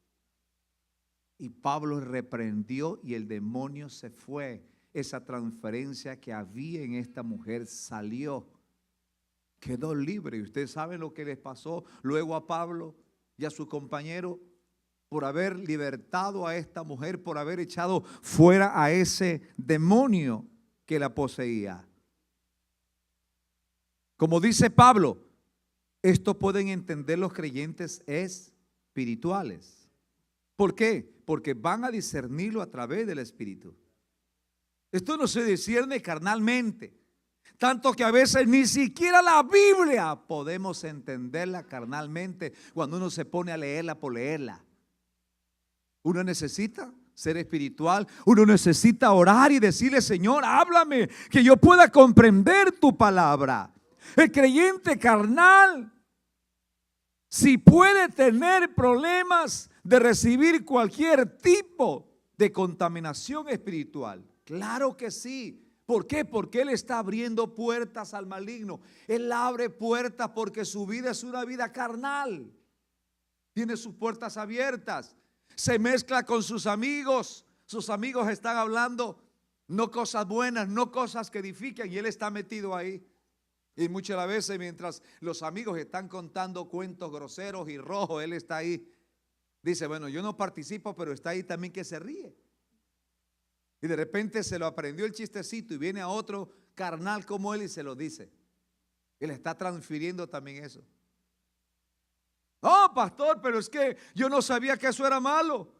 Y Pablo reprendió y el demonio se fue. Esa transferencia que había en esta mujer salió. Quedó libre. Y ustedes saben lo que les pasó luego a Pablo y a su compañero por haber libertado a esta mujer, por haber echado fuera a ese demonio que la poseía. Como dice Pablo, esto pueden entender los creyentes espirituales. ¿Por qué? Porque van a discernirlo a través del Espíritu. Esto no se discierne carnalmente. Tanto que a veces ni siquiera la Biblia podemos entenderla carnalmente cuando uno se pone a leerla por leerla. Uno necesita ser espiritual, uno necesita orar y decirle: Señor, háblame, que yo pueda comprender tu palabra. El creyente carnal, si puede tener problemas de recibir cualquier tipo de contaminación espiritual, claro que sí. ¿Por qué? Porque él está abriendo puertas al maligno. Él abre puertas porque su vida es una vida carnal. Tiene sus puertas abiertas. Se mezcla con sus amigos. Sus amigos están hablando no cosas buenas, no cosas que edifican, y él está metido ahí. Y muchas veces mientras los amigos están contando cuentos groseros y rojos, él está ahí. Dice: bueno, yo no participo, pero está ahí también, que se ríe. Y de repente se lo aprendió el chistecito y viene a otro carnal como él y se lo dice. Él está transfiriendo también eso. Oh, pastor, pero es que yo no sabía que eso era malo.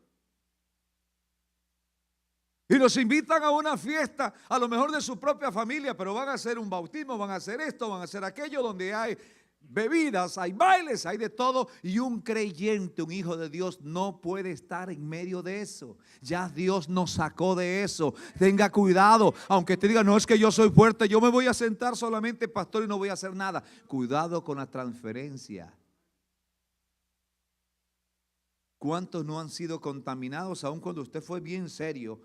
Y nos invitan a una fiesta, a lo mejor de su propia familia, pero van a hacer un bautismo, van a hacer esto, van a hacer aquello, donde hay bebidas, hay bailes, hay de todo. Y un creyente, un hijo de Dios, no puede estar en medio de eso. Ya Dios nos sacó de eso. Tenga cuidado, aunque te diga: no, es que yo soy fuerte, yo me voy a sentar solamente, pastor, y no voy a hacer nada. Cuidado con la transferencia. ¿Cuántos no han sido contaminados aun cuando usted fue bien serio?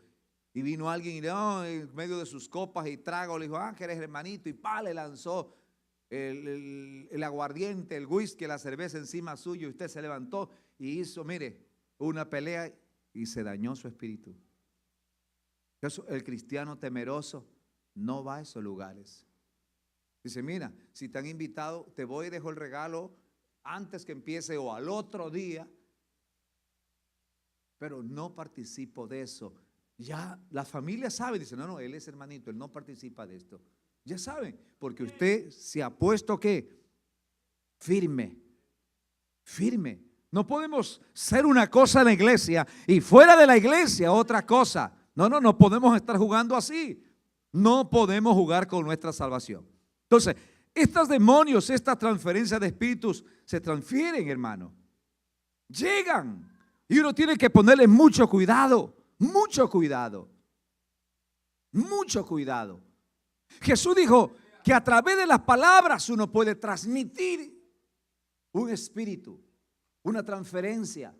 Y vino alguien y en medio de sus copas y tragos le dijo: que eres hermanito, y le lanzó el aguardiente, el whisky, la cerveza encima suyo, y usted se levantó y hizo, mire, una pelea y se dañó su espíritu. Eso, el cristiano temeroso no va a esos lugares. Dice: mira, si te han invitado, te voy y dejo el regalo antes que empiece o al otro día, pero no participo de eso. Ya la familia sabe, dice: no, él es hermanito, él no participa de esto. Ya saben, porque usted se ha puesto ¿qué? Firme. No podemos ser una cosa en la iglesia y fuera de la iglesia otra cosa. No podemos estar jugando así. No podemos jugar con nuestra salvación. Entonces, estos demonios, estas transferencias de espíritus se transfieren, hermano. Llegan y uno tiene que ponerle mucho cuidado. Mucho cuidado. Mucho cuidado. Jesús dijo que a través de las palabras uno puede transmitir un espíritu, una transferencia.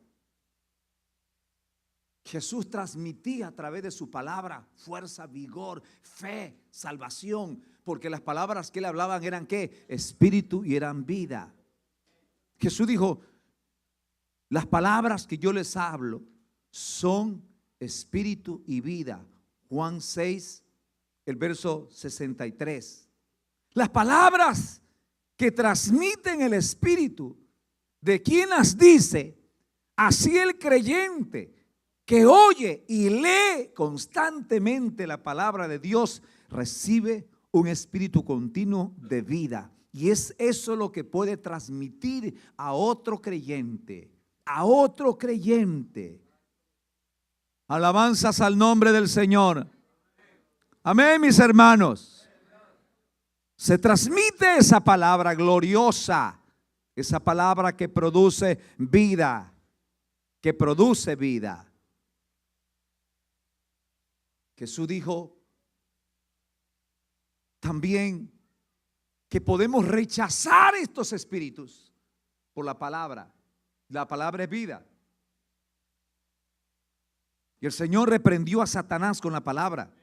Jesús transmitía a través de su palabra fuerza, vigor, fe, salvación, porque las palabras que él hablaban eran ¿qué? Espíritu y eran vida. Jesús dijo: las palabras que yo les hablo son espíritu y vida. Juan 6, el verso 63. Las palabras que transmiten el espíritu de quien las dice, así el creyente que oye y lee constantemente la palabra de Dios recibe un espíritu continuo de vida. Y es eso lo que puede transmitir a otro creyente. A otro creyente. Alabanzas al nombre del Señor. Amén, mis hermanos. Se transmite esa palabra gloriosa, esa palabra que produce vida, que produce vida. Jesús dijo también que podemos rechazar estos espíritus por la palabra. La palabra es vida. Y el Señor reprendió a Satanás con la palabra.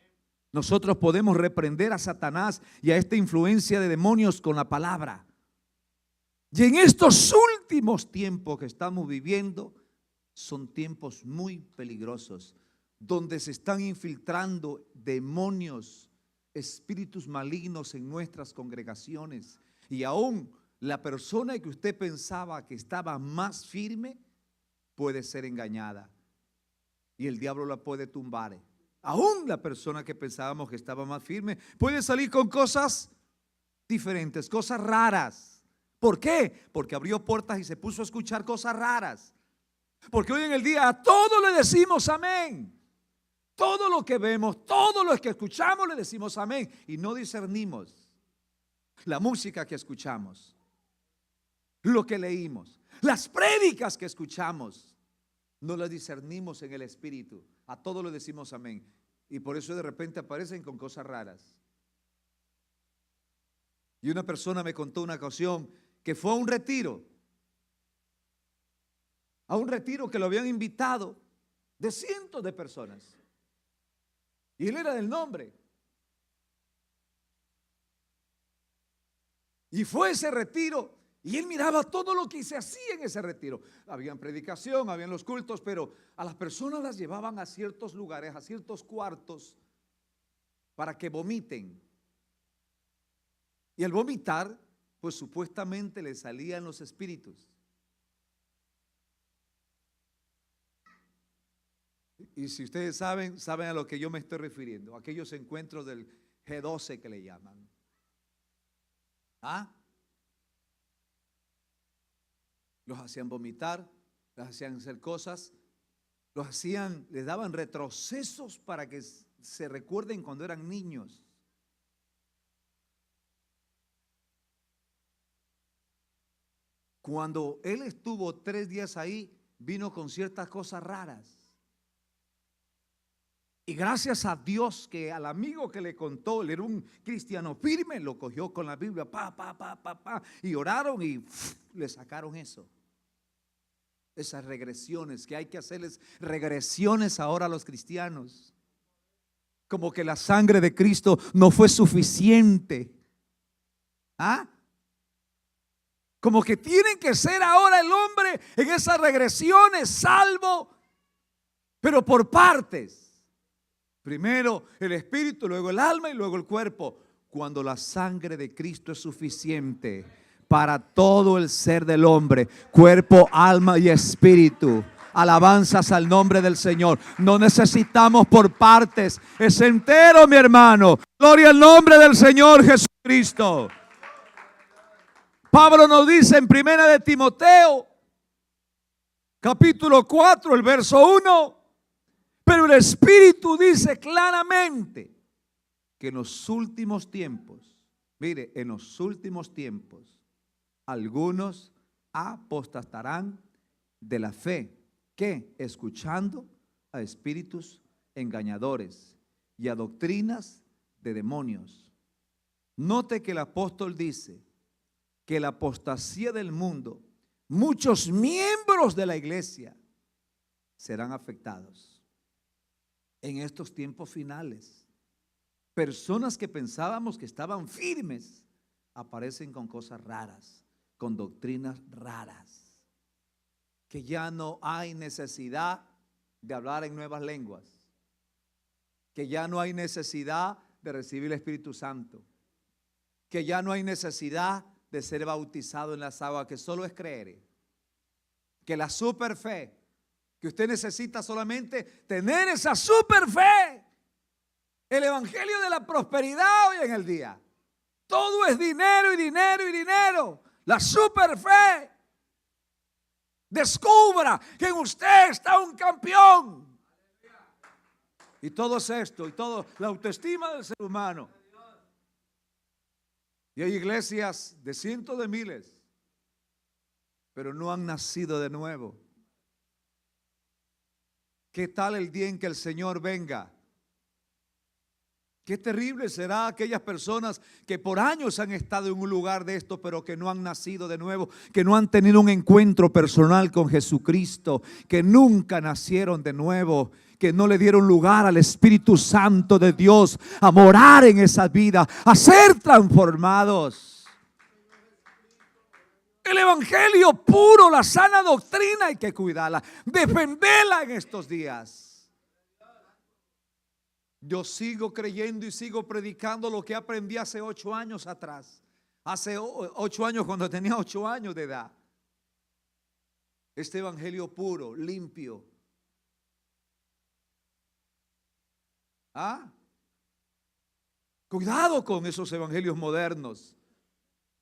Nosotros podemos reprender a Satanás y a esta influencia de demonios con la palabra. Y en estos últimos tiempos que estamos viviendo, son tiempos muy peligrosos, donde se están infiltrando demonios, espíritus malignos en nuestras congregaciones. Y aún la persona que usted pensaba que estaba más firme puede ser engañada. Y el diablo la puede tumbar. Aún la persona que pensábamos que estaba más firme puede salir con cosas diferentes, cosas raras. ¿Por qué? Porque abrió puertas y se puso a escuchar cosas raras. Porque hoy en el día a todo le decimos amén. Todo lo que vemos, todo lo que escuchamos le decimos amén. Y no discernimos la música que escuchamos, lo que leímos, las prédicas que escuchamos. No las discernimos en el espíritu. A todo le decimos amén. Y por eso de repente aparecen con cosas raras. Y una persona me contó una ocasión que fue a un retiro que lo habían invitado de cientos de personas. Y él era del nombre. Y fue a ese retiro y él miraba todo lo que se hacía en ese retiro. Habían predicación, habían los cultos, pero a las personas las llevaban a ciertos lugares, a ciertos cuartos, para que vomiten. Y al vomitar, pues supuestamente le salían los espíritus. Y si ustedes saben a lo que yo me estoy refiriendo, aquellos encuentros del G12 que le llaman. ¿Ah? Los hacían vomitar, les hacían hacer cosas, les daban retrocesos para que se recuerden cuando eran niños. Cuando él estuvo 3 días ahí, vino con ciertas cosas raras. Y gracias a Dios que al amigo que le contó, él era un cristiano firme, lo cogió con la Biblia, y oraron y le sacaron eso. Esas regresiones, que hay que hacerles regresiones ahora a los cristianos. Como que la sangre de Cristo no fue suficiente. ¿Ah? Como que tienen que ser ahora el hombre en esas regresiones salvo, pero por partes. Primero el espíritu, luego el alma y luego el cuerpo. Cuando la sangre de Cristo es suficiente para todo el ser del hombre, cuerpo, alma y espíritu. Alabanzas al nombre del Señor. No necesitamos por partes, es entero, mi hermano. Gloria al nombre del Señor Jesucristo. Pablo nos dice en 1 de Timoteo, capítulo 4, el verso 1, pero el Espíritu dice claramente que en los últimos tiempos, mire, en los últimos tiempos, algunos apostatarán de la fe, que escuchando a espíritus engañadores y a doctrinas de demonios. Note que el apóstol dice que la apostasía del mundo, muchos miembros de la iglesia serán afectados en estos tiempos finales. Personas que pensábamos que estaban firmes aparecen con cosas raras, con doctrinas raras, que ya no hay necesidad de hablar en nuevas lenguas, que ya no hay necesidad de recibir el Espíritu Santo, que ya no hay necesidad de ser bautizado en las aguas, que solo es creer, que la super fe, que usted necesita solamente tener esa super fe, el evangelio de la prosperidad hoy en el día. Todo es dinero y dinero y dinero. La super fe. Descubra que en usted está un campeón. Y todo es esto, y todo la autoestima del ser humano. Y hay iglesias de cientos de miles, pero no han nacido de nuevo. ¿Qué tal el día en que el Señor venga? Qué terrible será aquellas personas que por años han estado en un lugar de esto, pero que no han nacido de nuevo, que no han tenido un encuentro personal con Jesucristo, que nunca nacieron de nuevo, que no le dieron lugar al Espíritu Santo de Dios a morar en esa vida, a ser transformados. El evangelio puro, la sana doctrina, hay que cuidarla, defenderla en estos días. Yo sigo creyendo y sigo predicando lo que aprendí hace 8 años atrás. Hace 8 años, cuando tenía 8 años de edad. Este evangelio puro, limpio. Cuidado con esos evangelios modernos,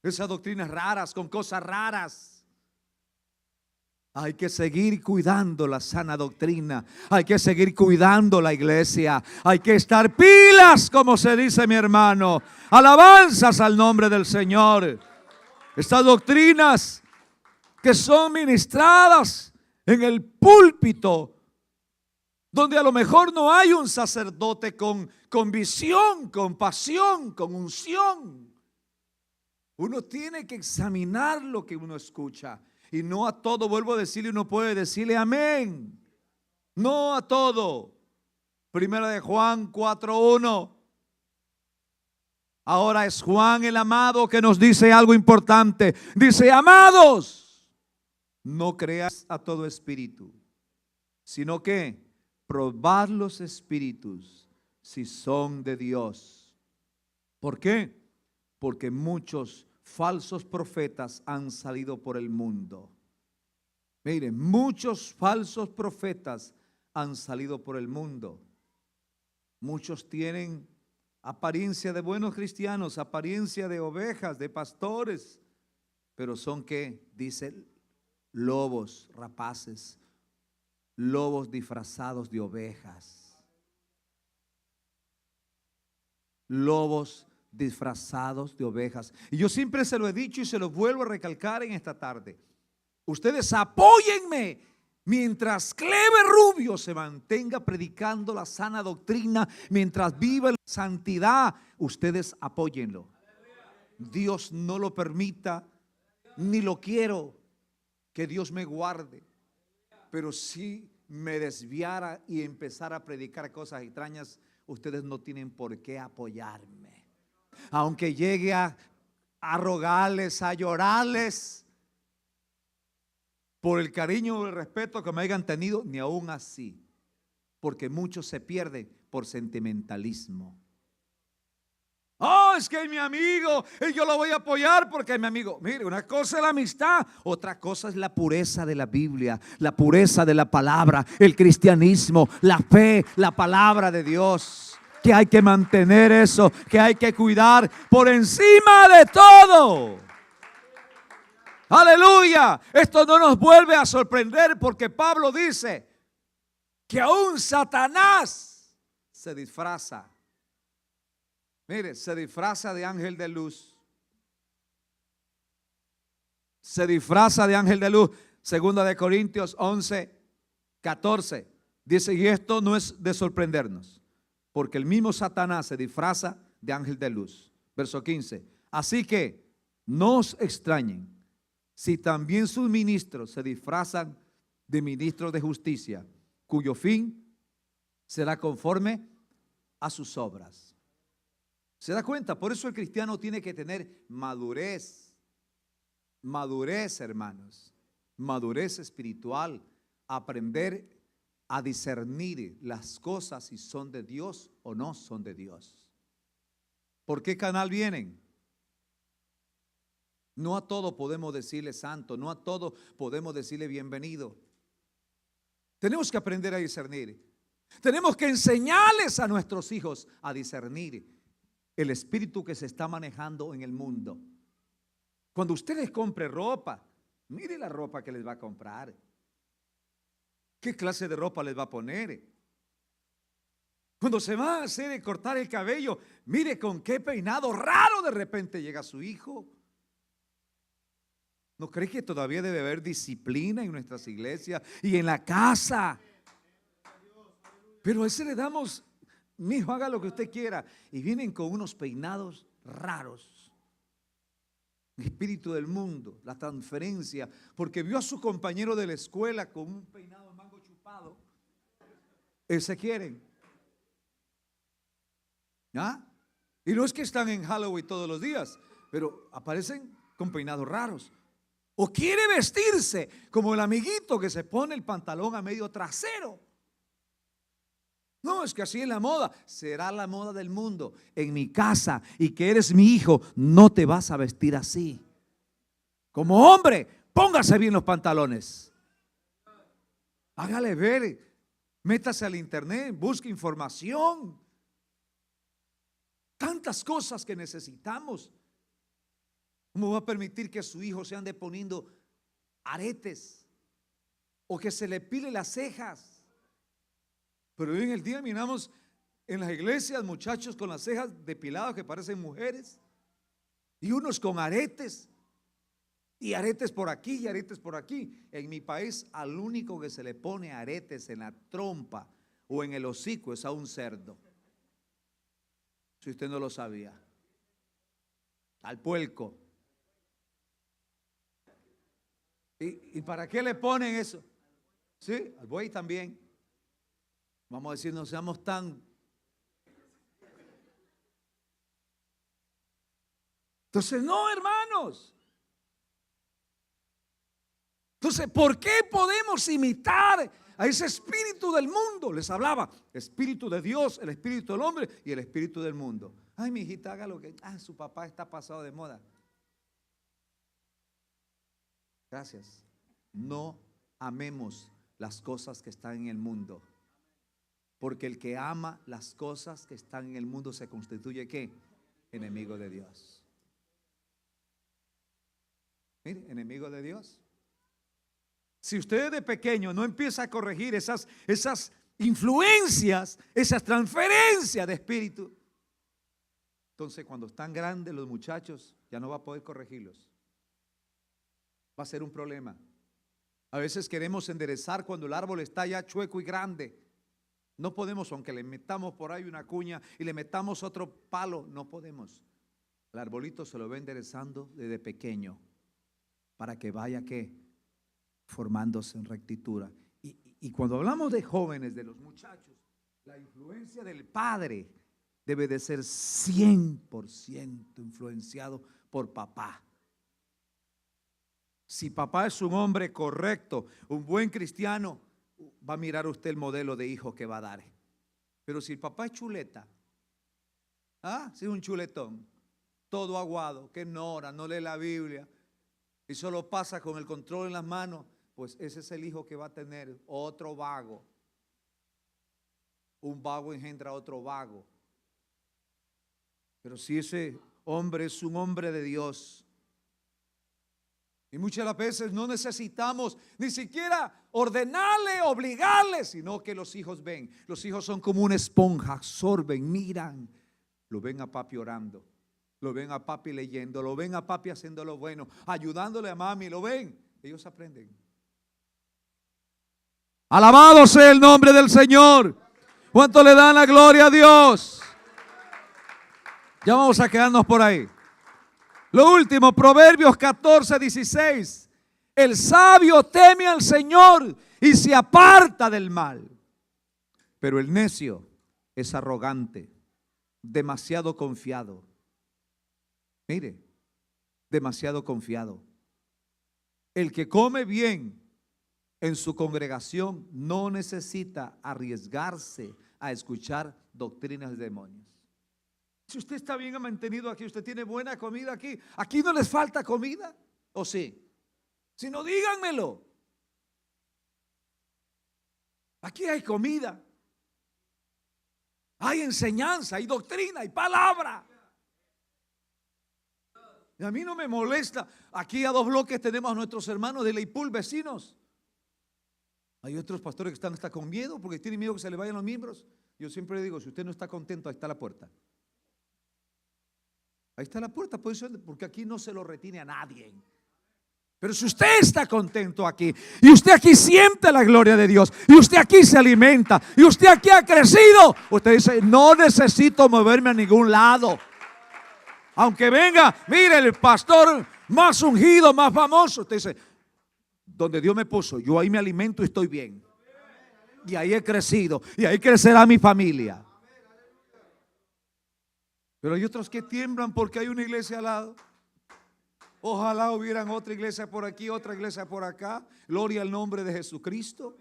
esas doctrinas raras, con cosas raras. Hay que seguir cuidando la sana doctrina. Hay que seguir cuidando la iglesia. Hay que estar pilas, como se dice, mi hermano. Alabanzas al nombre del Señor. Estas doctrinas que son ministradas en el púlpito, donde a lo mejor no hay un sacerdote con visión, con pasión, con unción. Uno tiene que examinar lo que uno escucha. Y no a todo, vuelvo a decirle, uno puede decirle amén. No a todo. Primera de Juan 4:1. Ahora es Juan el amado que nos dice algo importante. Dice: amados, no creas a todo espíritu, sino que probad los espíritus si son de Dios. ¿Por qué? Porque muchos falsos profetas han salido por el mundo. Miren, muchos falsos profetas han salido por el mundo. Muchos tienen apariencia de buenos cristianos, apariencia de ovejas, de pastores, pero son, ¿qué? Dice, lobos rapaces, lobos disfrazados de ovejas, lobos disfrazados de ovejas. Y yo siempre se lo he dicho y se lo vuelvo a recalcar en esta tarde. Ustedes apóyenme mientras Clever Rubio se mantenga predicando la sana doctrina, mientras viva la santidad. Ustedes apóyenlo. Dios no lo permita, ni lo quiero, que Dios me guarde. Pero si me desviara y empezara a predicar cosas extrañas, ustedes no tienen por qué apoyarme. Aunque llegue a rogarles, a llorarles por el cariño o el respeto que me hayan tenido, ni aún así, porque muchos se pierden por sentimentalismo. Oh, es que es mi amigo y yo lo voy a apoyar porque es mi amigo. Mire, una cosa es la amistad, otra cosa es la pureza de la Biblia, la pureza de la palabra, el cristianismo, la fe, la palabra de Dios. Que hay que mantener eso, que hay que cuidar por encima de todo. Aleluya. Esto no nos vuelve a sorprender, porque Pablo dice que aún Satanás se disfraza. Mire, se disfraza de ángel de luz. Se disfraza de ángel de luz. Segunda de Corintios 11:14. Dice, y esto no es de sorprendernos, porque el mismo Satanás se disfraza de ángel de luz. Verso 15. Así que no os extrañen si también sus ministros se disfrazan de ministros de justicia, cuyo fin será conforme a sus obras. ¿Se da cuenta? Por eso el cristiano tiene que tener madurez. Madurez, hermanos. Madurez espiritual. Aprender a discernir las cosas si son de Dios o no son de Dios. ¿Por qué canal vienen? No a todo podemos decirle santo, no a todo podemos decirle bienvenido. Tenemos que aprender a discernir. Tenemos que enseñarles a nuestros hijos a discernir el espíritu que se está manejando en el mundo. Cuando ustedes compren ropa, mire la ropa que les va a comprar. ¿Qué clase de ropa les va a poner? Cuando se va a hacer cortar el cabello, mire con qué peinado raro de repente llega su hijo. ¿No cree que todavía debe haber disciplina en nuestras iglesias y en la casa? Pero a ese le damos, mi hijo, haga lo que usted quiera. Y vienen con unos peinados raros. El espíritu del mundo, la transferencia, porque vio a su compañero de la escuela con un peinado de mango chupado. Ese quieren. ¿Ah? Y no es que están en Halloween todos los días, pero aparecen con peinados raros. O quiere vestirse como el amiguito que se pone el pantalón a medio trasero. No, es que así es la moda. Será la moda del mundo. En mi casa, y que eres mi hijo, no te vas a vestir así. Como hombre, póngase bien los pantalones. Hágale ver. Métase al internet, busque información. Tantas cosas que necesitamos. ¿Cómo va a permitir que su hijo se ande poniendo aretes o que se le pile las cejas? Pero hoy en el día miramos en las iglesias muchachos con las cejas depiladas que parecen mujeres, y unos con aretes, y aretes por aquí y aretes por aquí. En mi país al único que se le pone aretes en la trompa o en el hocico es a un cerdo. Si usted no lo sabía. Al puerco. ¿Y para qué le ponen eso? Sí, al buey también. Vamos a decir, no seamos tan. Entonces, no, hermanos. Entonces, ¿por qué podemos imitar a ese espíritu del mundo? Les hablaba, espíritu de Dios, el espíritu del hombre y el espíritu del mundo. Ay, mi hijita, haga lo que. Su papá está pasado de moda. Gracias. No amemos las cosas que están en el mundo, porque el que ama las cosas que están en el mundo se constituye ¿qué? Enemigo de Dios. Mire, enemigo de Dios. Si usted de pequeño no empieza a corregir esas influencias, esas transferencias de espíritu, entonces cuando están grandes los muchachos ya no va a poder corregirlos. Va a ser un problema. A veces queremos enderezar cuando el árbol está ya chueco y grande. No podemos, aunque le metamos por ahí una cuña y le metamos otro palo, no podemos. El arbolito se lo va enderezando desde pequeño para que vaya ¿qué? Formándose en rectitud. Y cuando hablamos de jóvenes, de los muchachos, la influencia del padre debe de ser 100% influenciado por papá. Si papá es un hombre correcto, un buen cristiano, va a mirar usted el modelo de hijo que va a dar. Pero si el papá es chuleta, si es un chuletón, todo aguado, que no ora, no lee la Biblia y solo pasa con el control en las manos, pues ese es el hijo que va a tener otro vago. Un vago engendra otro vago. Pero si ese hombre es un hombre de Dios, y muchas de las veces no necesitamos ni siquiera ordenarle, obligarle, sino que los hijos ven. Los hijos son como una esponja, absorben, miran. Lo ven a papi orando, lo ven a papi leyendo, lo ven a papi haciendo lo bueno, ayudándole a mami, lo ven. Ellos aprenden. Alabado sea el nombre del Señor. ¿Cuánto le dan la gloria a Dios? Ya vamos a quedarnos por ahí. Lo último, Proverbios 14:16. El sabio teme al Señor y se aparta del mal, pero el necio es arrogante, demasiado confiado. Mire, demasiado confiado. El que come bien en su congregación no necesita arriesgarse a escuchar doctrinas de demonios. Si usted está bien mantenido aquí, usted tiene buena comida aquí, ¿aquí no les falta comida? ¿O sí? Si no, díganmelo. Aquí hay comida, hay enseñanza, hay doctrina, hay palabra. Y a mí no me molesta. Aquí a 2 bloques tenemos a nuestros hermanos de Leipul, vecinos. Hay otros pastores que están hasta con miedo porque tienen miedo que se le vayan los miembros. Yo siempre digo, si usted no está contento, ahí está la puerta. Ahí está la puerta, porque aquí no se lo retiene a nadie. Pero si usted está contento aquí, y usted aquí siente la gloria de Dios, y usted aquí se alimenta, y usted aquí ha crecido, usted dice, no necesito moverme a ningún lado. Aunque venga, mire, el pastor más ungido, más famoso, usted dice, donde Dios me puso, yo ahí me alimento y estoy bien. Y ahí he crecido, y ahí crecerá mi familia. Pero hay otros que tiemblan porque hay una iglesia al lado. Ojalá hubieran otra iglesia por aquí, otra iglesia por acá. Gloria al nombre de Jesucristo.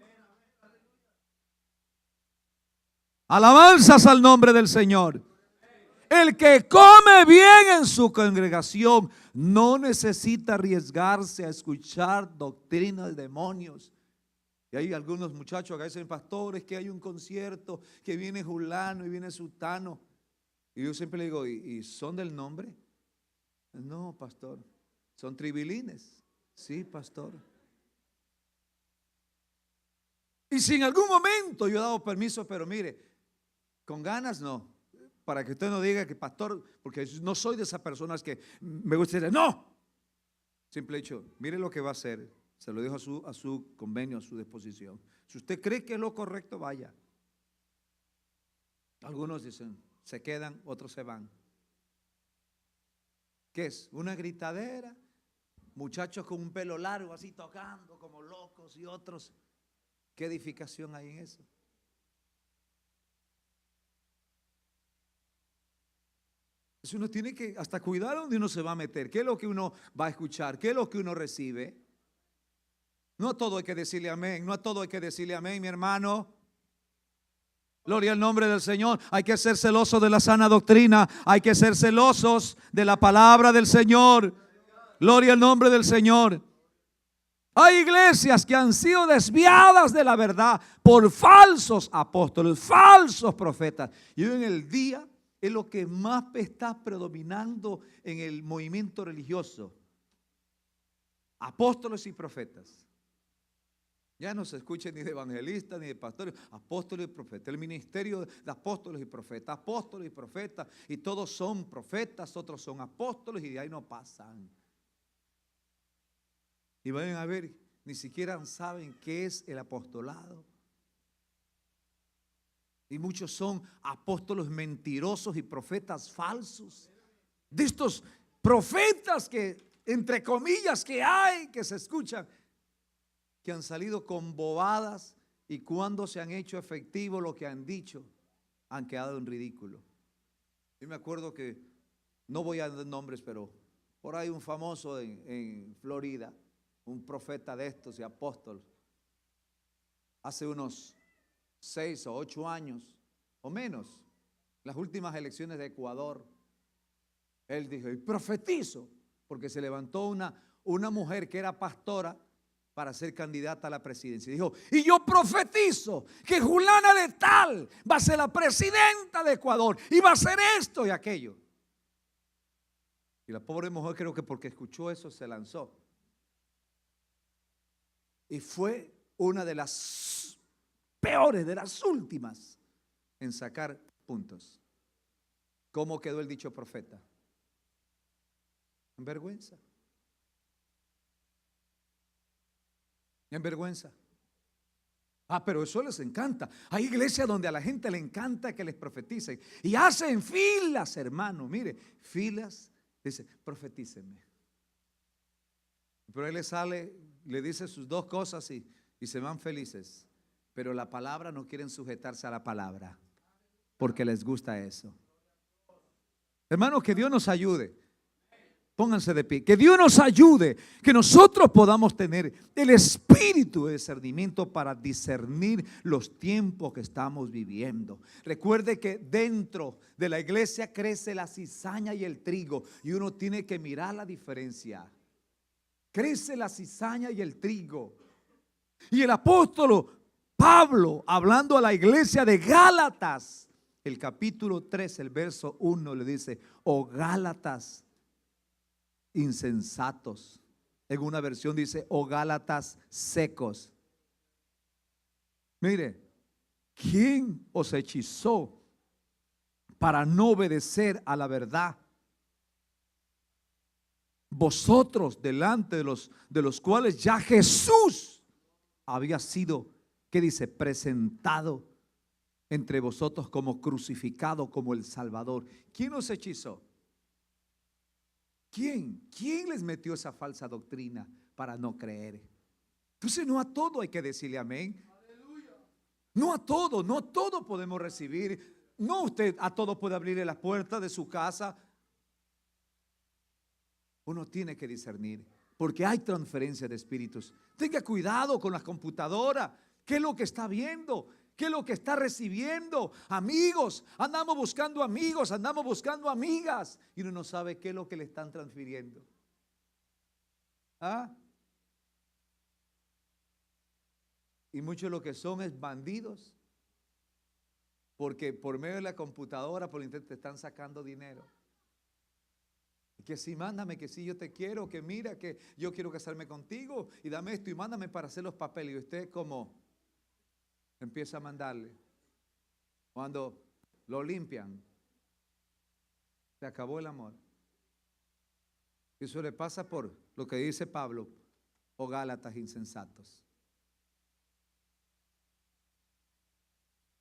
Alabanzas al nombre del Señor. El que come bien en su congregación no necesita arriesgarse a escuchar doctrinas de demonios. Y hay algunos muchachos que dicen, pastores, que hay un concierto, que viene fulano y viene sultano. Y yo siempre le digo, ¿y son del nombre? No, pastor, son tribilines. Sí, pastor. Y si en algún momento yo he dado permiso, pero mire, con ganas no. Para que usted no diga que pastor, porque no soy de esas personas que me gusta decir, no. Simple hecho, mire lo que va a hacer. Se lo dejo a su convenio, a su disposición. Si usted cree que es lo correcto, vaya. Algunos dicen, se quedan, otros se van. ¿Qué es? Una gritadera. Muchachos con un pelo largo así tocando como locos y otros. ¿Qué edificación hay en eso? Uno tiene que hasta cuidar donde uno se va a meter. ¿Qué es lo que uno va a escuchar? ¿Qué es lo que uno recibe? No a todo hay que decirle amén. No a todo hay que decirle amén, mi hermano. Gloria al nombre del Señor. Hay que ser celosos de la sana doctrina. Hay que ser celosos de la palabra del Señor. Gloria al nombre del Señor. Hay iglesias que han sido desviadas de la verdad por falsos apóstoles, falsos profetas. Y hoy en el día es lo que más está predominando en el movimiento religioso. Apóstoles y profetas. Ya no se escucha ni de evangelistas ni de pastores, apóstoles y profetas. El ministerio de apóstoles y profetas, apóstoles y profetas, y todos son profetas, otros son apóstoles y de ahí no pasan. Y vayan a ver, ni siquiera saben qué es el apostolado. Y muchos son apóstoles mentirosos y profetas falsos. De estos profetas que, entre comillas, que hay, que se escuchan, que han salido con bobadas y cuando se han hecho efectivo lo que han dicho, han quedado en ridículo. Yo me acuerdo que, no voy a dar nombres, pero por ahí un famoso en Florida, un profeta de estos y apóstol, hace unos 6 o 8 años o menos, las últimas elecciones de Ecuador, él dijo, y profetizo, porque se levantó una mujer que era pastora para ser candidata a la presidencia. Dijo, y yo profetizo que Julana de tal va a ser la presidenta de Ecuador y va a hacer esto y aquello. Y la pobre mujer, creo que porque escuchó eso se lanzó. Y fue una de las peores, de las últimas en sacar puntos. ¿Cómo quedó el dicho profeta? En vergüenza. En vergüenza. Ah, pero eso les encanta. Hay iglesias donde a la gente le encanta que les profeticen. Y hacen filas, hermano. Mire, filas. Dice, profetícenme. Pero él le sale, le dice sus dos cosas y se van felices. Pero la palabra, no quieren sujetarse a la palabra porque les gusta eso. Hermano, que Dios nos ayude. Pónganse de pie. Que Dios nos ayude, que nosotros podamos tener el espíritu de discernimiento para discernir los tiempos que estamos viviendo. Recuerde que dentro de la iglesia crece la cizaña y el trigo y uno tiene que mirar la diferencia. Crece la cizaña y el trigo. Y el apóstol Pablo, hablando a la iglesia de Gálatas, el capítulo 3, el verso 1 le dice, oh Gálatas insensatos. En una versión dice, oh Gálatas secos. Mire, ¿quién os hechizó para no obedecer a la verdad? Vosotros delante de los cuales ya Jesús había sido, ¿qué dice? Presentado entre vosotros como crucificado, como el Salvador. ¿Quién os hechizó? ¿Quién les metió esa falsa doctrina para no creer? Entonces no a todo hay que decirle amén. No a todo podemos recibir. No usted a todo puede abrirle la puerta de su casa. Uno tiene que discernir, porque hay transferencia de espíritus. Tenga cuidado con la computadora. ¿Qué es lo que está viendo? ¿Qué es lo que está recibiendo? Amigos, andamos buscando amigos, andamos buscando amigas, y uno no sabe qué es lo que le están transfiriendo. ¿Ah? Y muchos de lo que son es bandidos, porque por medio de la computadora, por internet, te están sacando dinero. Que si mándame, que si yo te quiero, que mira, que yo quiero casarme contigo, y dame esto y mándame para hacer los papeles. Y usted como empieza a mandarle. Cuando lo limpian, se acabó el amor. Eso le pasa por lo que dice Pablo: oh Gálatas insensatos.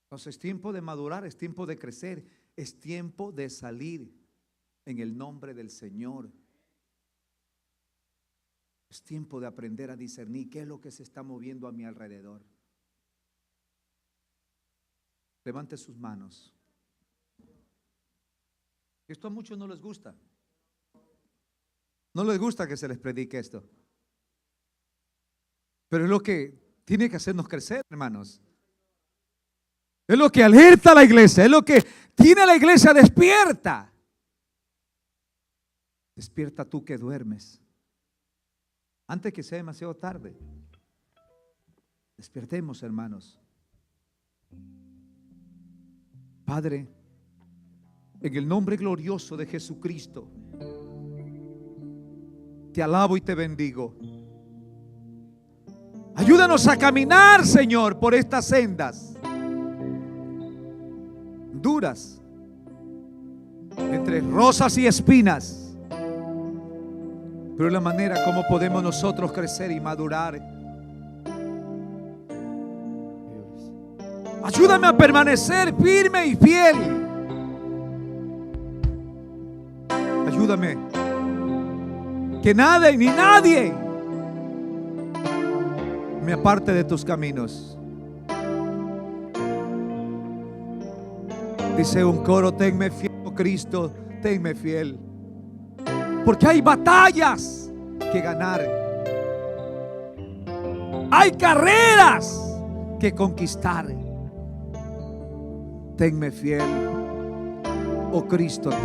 Entonces es tiempo de madurar, es tiempo de crecer, es tiempo de salir en el nombre del Señor. Es tiempo de aprender a discernir qué es lo que se está moviendo a mi alrededor. Levante sus manos. Esto a muchos no les gusta. No les gusta que se les predique esto. Pero es lo que tiene que hacernos crecer, hermanos. Es lo que alerta a la iglesia, es lo que tiene a la iglesia despierta. Despierta tú que duermes, antes que sea demasiado tarde. Despertemos, hermanos. Padre, en el nombre glorioso de Jesucristo, te alabo y te bendigo. Ayúdanos a caminar, Señor, por estas sendas duras, entre rosas y espinas. Pero la manera como podemos nosotros crecer y madurar. Ayúdame a permanecer firme y fiel. Ayúdame que nada ni nadie me aparte de tus caminos. Dice un coro: tenme fiel, oh Cristo, tenme fiel. Porque hay batallas que ganar, hay carreras que conquistar. Tenme fiel, oh Cristo.